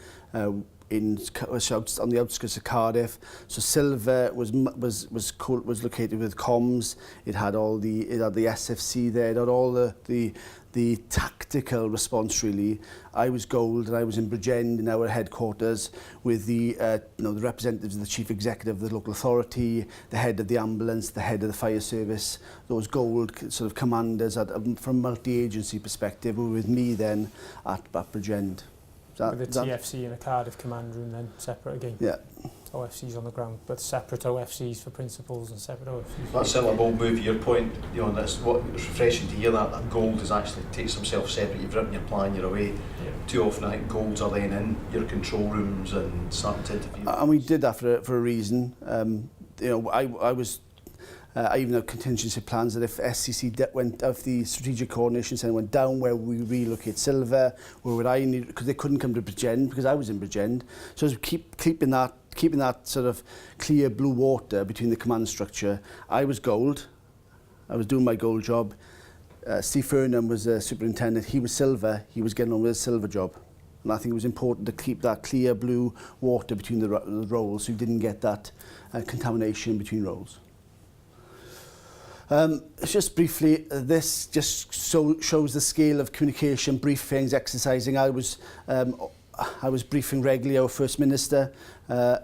the outskirts of Cardiff. So silver was located with comms. It had the SFC there. It had all the tactical response really. I was gold and I was in Bridgend in our headquarters with the representatives of the chief executive of the local authority, the head of the ambulance, the head of the fire service. Those gold sort of commanders from a multi-agency perspective were with me then at Bridgend. With the TFC in a Cardiff command room then, separate again. Yeah. OFCs on the ground, but separate OFCs for principals and separate OFCs. That's still a bold move. Your point, you know, that's what it's refreshing to hear that gold is actually takes themselves separate. You've written your plan, you're away. Yeah. Too often, I think golds are then in your control rooms and starting to interview. And we did that for a reason. You know, I even had contingency plans that if if the Strategic Coordination Centre went down, where we relocate silver, where would I need, because they couldn't come to Bridgend because I was in Bridgend. So keeping that sort of clear blue water between the command structure. I was gold. I was doing my gold job. Steve Fernham was a superintendent. He was silver. He was getting on with his silver job. And I think it was important to keep that clear blue water between the roles so you didn't get that contamination between roles. Just briefly, this just shows the scale of communication, briefings, exercising. I was briefing regularly our First Minister, a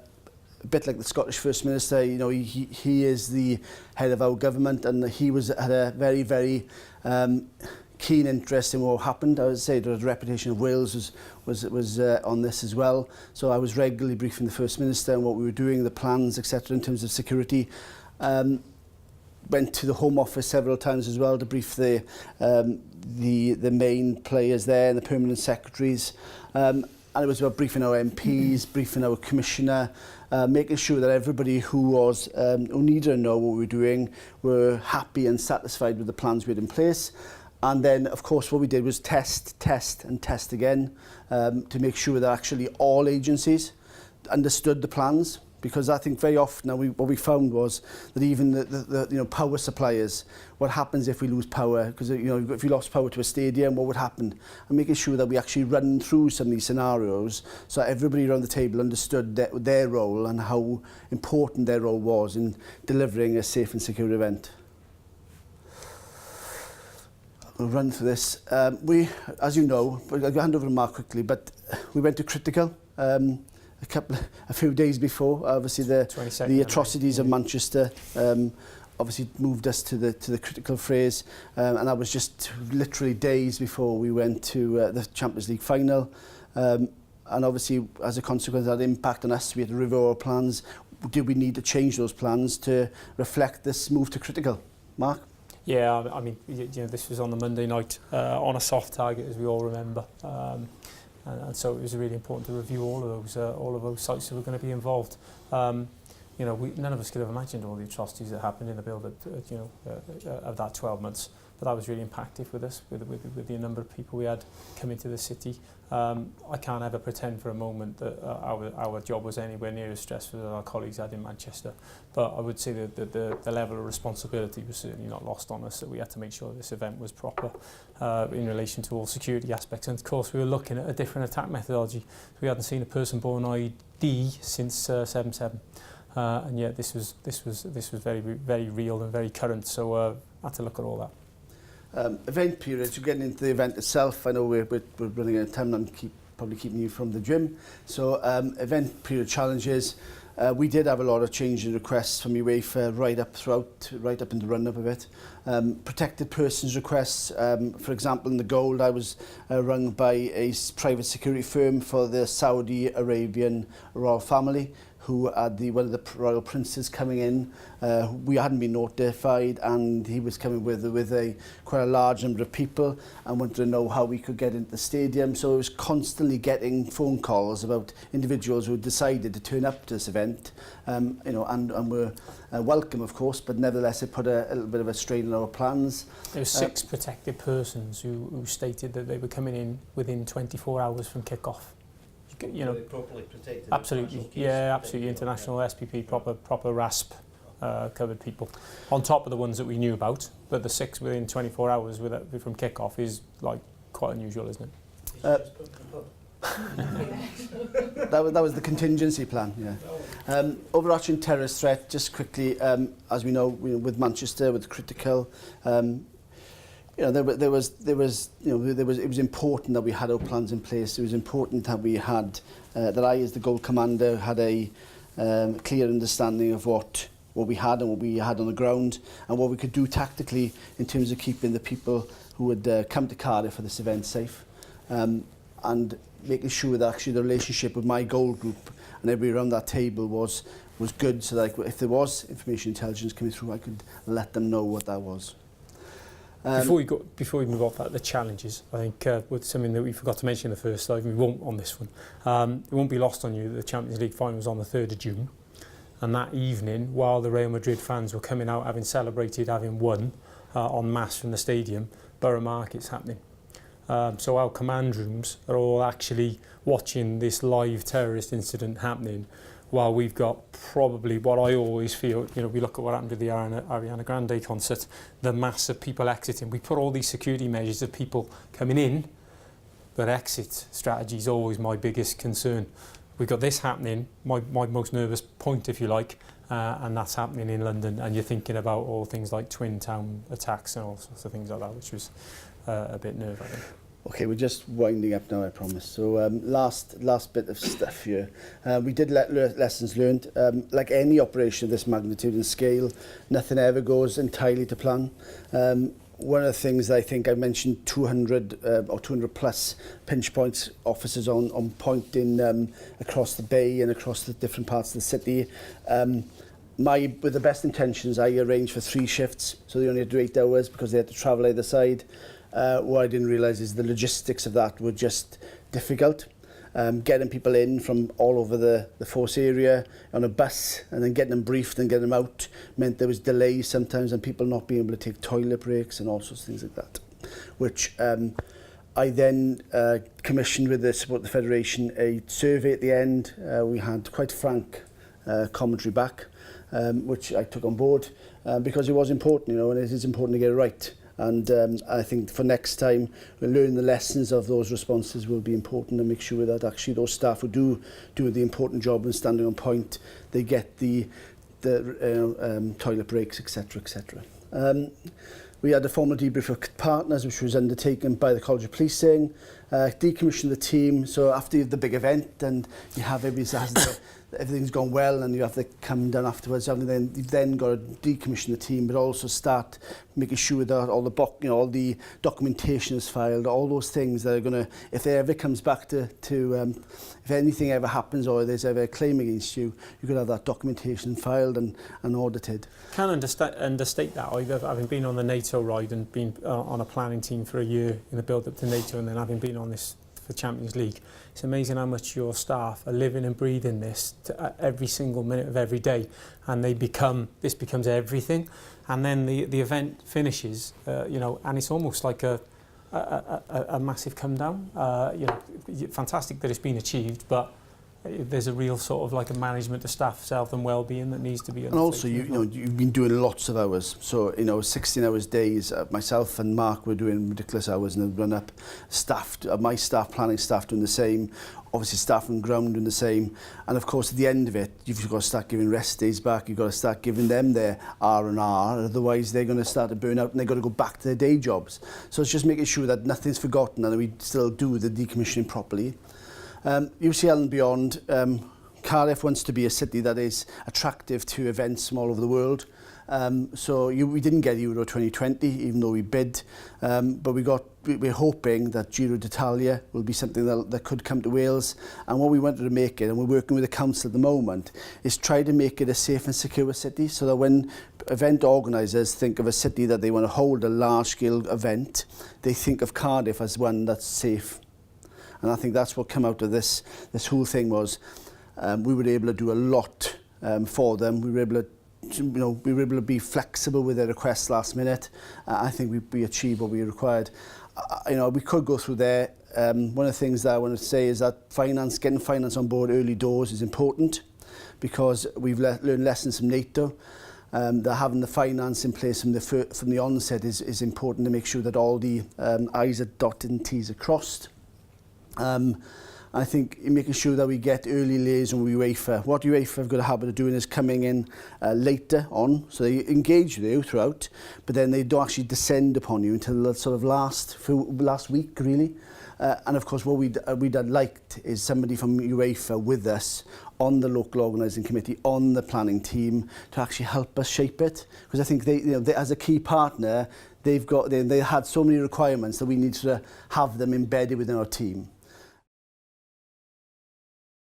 bit like the Scottish First Minister. You know, he is the head of our government, and he had a very, very keen interest in what happened. I would say the reputation of Wales was on this as well. So I was regularly briefing the First Minister on what we were doing, the plans, etc., in terms of security. went to the Home Office several times as well to brief the main players there and the permanent secretaries. And it was about briefing our MPs, briefing our Commissioner, making sure that everybody who needed to know what we were doing were happy and satisfied with the plans we had in place. And then, of course, what we did was test and test again to make sure that actually all agencies understood the plans. Because I think very often what we found was that even the power suppliers, what happens if we lose power? Because if we lost power to a stadium, what would happen? And making sure that we actually run through some of these scenarios so everybody around the table understood their role and how important their role was in delivering a safe and secure event. We'll run through this. We, as you know, I'll hand over to Mark quickly, but we went to critical. A few days before, obviously the atrocities of Manchester obviously moved us to the critical phase, and that was just literally days before we went to the Champions League final, and obviously as a consequence of that impact on us, we had to review our plans. Did we need to change those plans to reflect this move to critical? Mark? Yeah, I mean, this was on the Monday night on a soft target, as we all remember. And so it was really important to review all of those sites that were going to be involved. None of us could have imagined all the atrocities that happened in the build of that 12 months. But that was really impactful with us, with the number of people we had coming to the city. I can't ever pretend for a moment that our job was anywhere near as stressful as our colleagues had in Manchester. But I would say that the level of responsibility was certainly not lost on us, that we had to make sure this event was proper in relation to all security aspects. And of course, we were looking at a different attack methodology. We hadn't seen a person-born ID since 7/7. And yet this was very, very real and very current. So I had to look at all that. Event periods, we're getting into the event itself. I know we're running out of time and probably keeping you from the gym. So event period challenges. We did have a lot of change in requests from UEFA right up in the run-up of it. Protected persons requests, for example, in the Gold, I was rung by a private security firm for the Saudi Arabian royal family, who had one of the royal princes coming in. We hadn't been notified, and he was coming with quite a large number of people and wanted to know how we could get into the stadium. So I was constantly getting phone calls about individuals who had decided to turn up to this event, and were welcome, of course, but nevertheless it put a little bit of a strain on our plans. There were 6 protected persons who stated that they were coming in within 24 hours from kick-off. Properly protected. Absolutely, yeah, absolutely. International SPP, proper RASP covered people. On top of the ones that we knew about, but the 6 within 24 hours from kick-off is like quite unusual, isn't it? That was the contingency plan, yeah. Overarching terrorist threat, just quickly, as we know, with Manchester, with critical, it was important that we had our plans in place. It was important that we had, that I, as the Gold Commander, had a clear understanding of what we had and what we had on the ground, and what we could do tactically in terms of keeping the people who would come to Cardiff for this event safe, and making sure that actually the relationship with my Gold group and everybody around that table was good, so that if there was information intelligence coming through, I could let them know what that was. Before we move off that, the challenges, I think with something that we forgot to mention in the first slide, we won't on this one. It won't be lost on you that the Champions League final was on the 3rd of June. And that evening, while the Real Madrid fans were coming out, having celebrated, having won en masse from the stadium, Borough Market's happening. So our command rooms are all actually watching this live terrorist incident happening, while we've got probably what I always feel, we look at what happened with the Ariana Grande concert, the mass of people exiting. We put all these security measures of people coming in, but exit strategy is always my biggest concern. We've got this happening, my most nervous point, if you like, and that's happening in London, and you're thinking about all things like Twin Town attacks and all sorts of things like that, which was a bit nerve-wracking. Okay, we're just winding up now, I promise. So last bit of stuff here. We did lessons learned. Like any operation of this magnitude and scale, nothing ever goes entirely to plan. One of the things that I think I mentioned, 200 or 200 plus pinch points, officers on point in across the bay and across the different parts of the city. with the best intentions, I arranged for 3 shifts, so they only had to do 8 hours because they had to travel either side. What I didn't realise is the logistics of that were just difficult. Getting people in from all over the force area on a bus and then getting them briefed and getting them out meant there was delays sometimes and people not being able to take toilet breaks and all sorts of things like that, which I then commissioned with the support of the Federation a survey at the end. We had quite frank commentary back, which I took on board because it was important, you know, and it is important to get it right. And I think for next time, we'll learn the lessons of those responses will be important and make sure that actually those staff who do the important job and standing on point, they get the toilet breaks, etc., etc. We had a formal debrief of partners, which was undertaken by the College of Policing, decommissioned the team. So after the big event and you have everything's gone well and you have to come down afterwards, you've then got to decommission the team, but also start making sure that all the documentation is filed, all those things that are going to, if there ever comes back to if anything ever happens or there's ever a claim against you, you could have that documentation filed and audited. Can understate that, either having been on the NATO ride and been on a planning team for a year in the build up to NATO and then having been on this for Champions League. It's amazing how much your staff are living and breathing this every single minute of every day, and this becomes everything. And then the event finishes, you know, and it's almost like a massive come down. You know, fantastic that it's been achieved, but there's a real sort of like a management of staff health and well-being that needs to be undertaken. And also, you've been doing lots of hours. So, 16 hours days. Myself and Mark were doing ridiculous hours in the run-up. My planning staff doing the same. Obviously, staff on ground doing the same. And of course, at the end of it, you've got to start giving rest days back. You've got to start giving them their R&R. Otherwise, they're going to start to burn out and they've got to go back to their day jobs. So it's just making sure that nothing's forgotten and that we still do the decommissioning properly. UCL and beyond, Cardiff wants to be a city that is attractive to events from all over the world. We didn't get Euro 2020, even though we bid, but we're hoping that Giro d'Italia will be something that could come to Wales. And what we wanted to make it, and we're working with the council at the moment, is try to make it a safe and secure city, so that when event organisers think of a city that they want to hold a large-scale event, they think of Cardiff as one that's safe. And I think that's what came out of this whole thing was we were able to do a lot for them. We were able to be flexible with their requests last minute. I think we achieved what we required. We could go through there. One of the things that I want to say is that getting finance on board early doors is important because we've learned lessons from NATO. That having the finance in place from the onset is important to make sure that all the I's are dotted and T's are crossed. I think making sure that we get early liaison with UEFA. What UEFA have got a habit of doing is coming in later on, so they engage with you throughout, but then they don't actually descend upon you until the sort of last week, really. And of course, what we'd liked is somebody from UEFA with us on the local organising committee, on the planning team, to actually help us shape it. Because I think they, as a key partner, they had so many requirements that we need to have them embedded within our team.